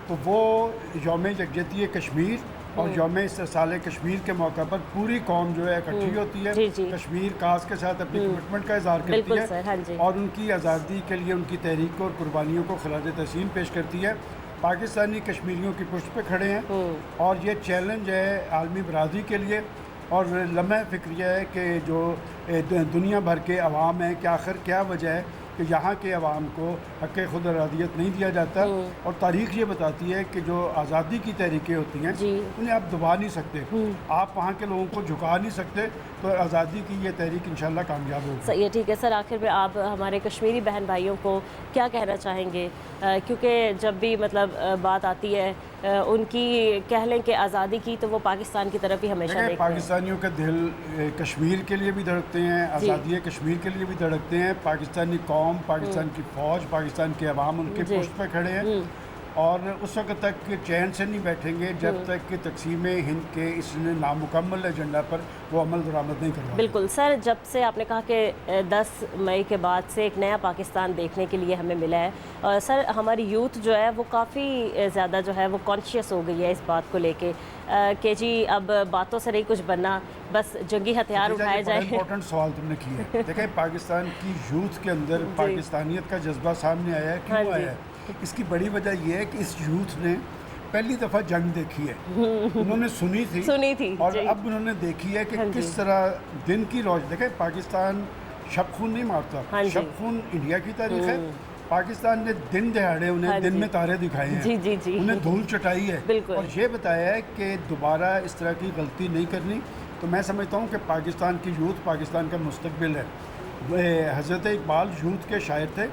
[SPEAKER 15] تو وہ یوم یکجہتی کشمیر اور یوم استحصال کشمیر کے موقع پر پوری قوم جو ہے اکٹھی ہوتی ہے, کشمیر کاز کے ساتھ اپنی کمٹمنٹ کا اظہار کرتی ہے اور ان کی آزادی کے لیے ان کی تحریک کو اور قربانیوں کو خراج تحسین پیش کرتی ہے. پاکستانی کشمیریوں کی پشت پہ کھڑے ہیں اور یہ چیلنج ہے عالمی برادری کے لیے, اور لمحہ فکریہ ہے کہ جو دنیا بھر کے عوام ہیں کہ آخر کیا وجہ ہے کہ یہاں کے عوام کو حق خود ارادیت نہیں دیا جاتا. اور تاریخ یہ بتاتی ہے کہ جو آزادی کی تحریکیں ہوتی ہیں انہیں آپ دبا نہیں سکتے, آپ وہاں کے لوگوں کو جھکا نہیں سکتے, تو آزادی کی یہ تحریک انشاءاللہ کامیاب ہوگی.
[SPEAKER 1] صحیح ہے, ٹھیک ہے سر. آخر میں آپ ہمارے کشمیری بہن بھائیوں کو کیا کہنا چاہیں گے, کیونکہ جب بھی مطلب بات آتی ہے ان کی کہہ لیں کہ آزادی کی, تو وہ پاکستان کی طرف ہی ہمیشہ دیکھتے ہیں.
[SPEAKER 15] پاکستانیوں کا دل کشمیر کے لیے بھی دھڑکتے ہیں, آزادی کشمیر کے لیے بھی دھڑکتے ہیں. پاکستانی قوم, پاکستان کی فوج, پاکستان کے عوام ان کے پشت پہ کھڑے ہیں, اور اس وقت تک چین سے نہیں بیٹھیں گے جب تک کہ تقسیم ہند کے اس نامکمل ایجنڈا پر وہ عمل درآمد نہیں کروا.
[SPEAKER 1] بالکل سر. جب سے آپ نے کہا کہ 10 مئی کے بعد سے ایک نیا پاکستان دیکھنے کے لیے ہمیں ملا ہے, اور سر ہماری یوتھ جو ہے وہ کافی زیادہ جو ہے وہ کانشیس ہو گئی ہے اس بات کو لے کے کہ جی اب باتوں سے نہیں کچھ بننا, بس جنگی ہتھیار اٹھائے جائیں.
[SPEAKER 15] امپورٹنٹ سوال تم نے کیا ہے. دیکھیں, پاکستان کی یوتھ کے اندر پاکستانیت کا جذبہ سامنے آیا ہے. کیوں آیا ہے؟ اس کی بڑی وجہ یہ ہے کہ اس یوتھ نے پہلی دفعہ جنگ دیکھی ہے, انہوں نے سنی تھی اور اب انہوں نے دیکھی ہے کہ کس طرح دن کی روشنی. دیکھیں, پاکستان شب خون نہیں مارتا, شب خون انڈیا کی تاریخ ہے. پاکستان نے دن دہاڑے انہیں دن میں تارے دکھائے ہیں, انہیں دھول چٹائی ہے اور یہ بتایا ہے کہ دوبارہ اس طرح کی غلطی نہیں کرنی. تو میں سمجھتا ہوں کہ پاکستان کی یوتھ پاکستان کا مستقبل ہے. حضرت اقبال یوتھ کے شاعر تھے,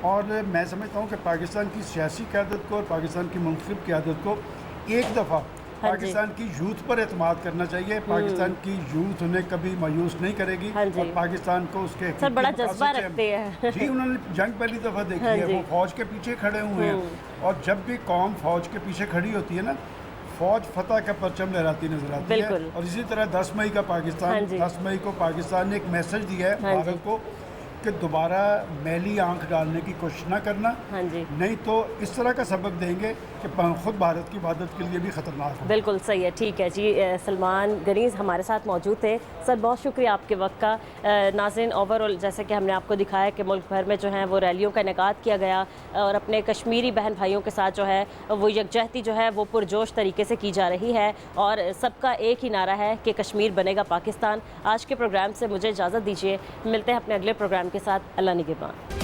[SPEAKER 15] اور میں سمجھتا ہوں کہ پاکستان کی سیاسی قیادت کو اور پاکستان کی منفرد قیادت کو ایک دفعہ پاکستان کی یوتھ پر اعتماد کرنا چاہیے. پاکستان کی یوتھ انہیں کبھی مایوس نہیں کرے گی اور پاکستان کو اس کے
[SPEAKER 1] بڑا جذبہ رکھتے ہیں.
[SPEAKER 15] جی, انہوں نے جنگ پہلی دفعہ دیکھی ہے, وہ فوج کے پیچھے کھڑے ہوئے ہیں, اور جب بھی قوم فوج کے پیچھے کھڑی ہوتی ہے نا, فوج فتح کا پرچم لہراتی نظر آتی ہے. اور اسی طرح 10 مئی کا پاکستان, 10 مئی کو پاکستان نے ایک میسج دیا ہے بھارت کو کہ دوبارہ میلی آنکھ ڈالنے کی کوشش نہ کرنا, نہیں تو اس طرح کا سبق دیں گے کہ خود بھارت کی عبادت کے لیے بھی خطرناک ہو.
[SPEAKER 1] بالکل صحیح ہے, ٹھیک ہے جی. سلمان غنیز ہمارے ساتھ موجود تھے. سر بہت شکریہ آپ کے وقت کا. ناظرین, اوورآل جیسے کہ ہم نے آپ کو دکھایا کہ ملک بھر میں جو ہیں وہ ریلیوں کا انعقاد کیا گیا, اور اپنے کشمیری بہن بھائیوں کے ساتھ جو ہے وہ یکجہتی جو ہے وہ پرجوش طریقے سے کی جا رہی ہے, اور سب کا ایک ہی نعرہ ہے کہ کشمیر بنے گا پاکستان. آج کے پروگرام سے مجھے اجازت دیجیے, ملتے ہیں اپنے اگلے پروگرام کے ساتھ. اللہ نگہبان.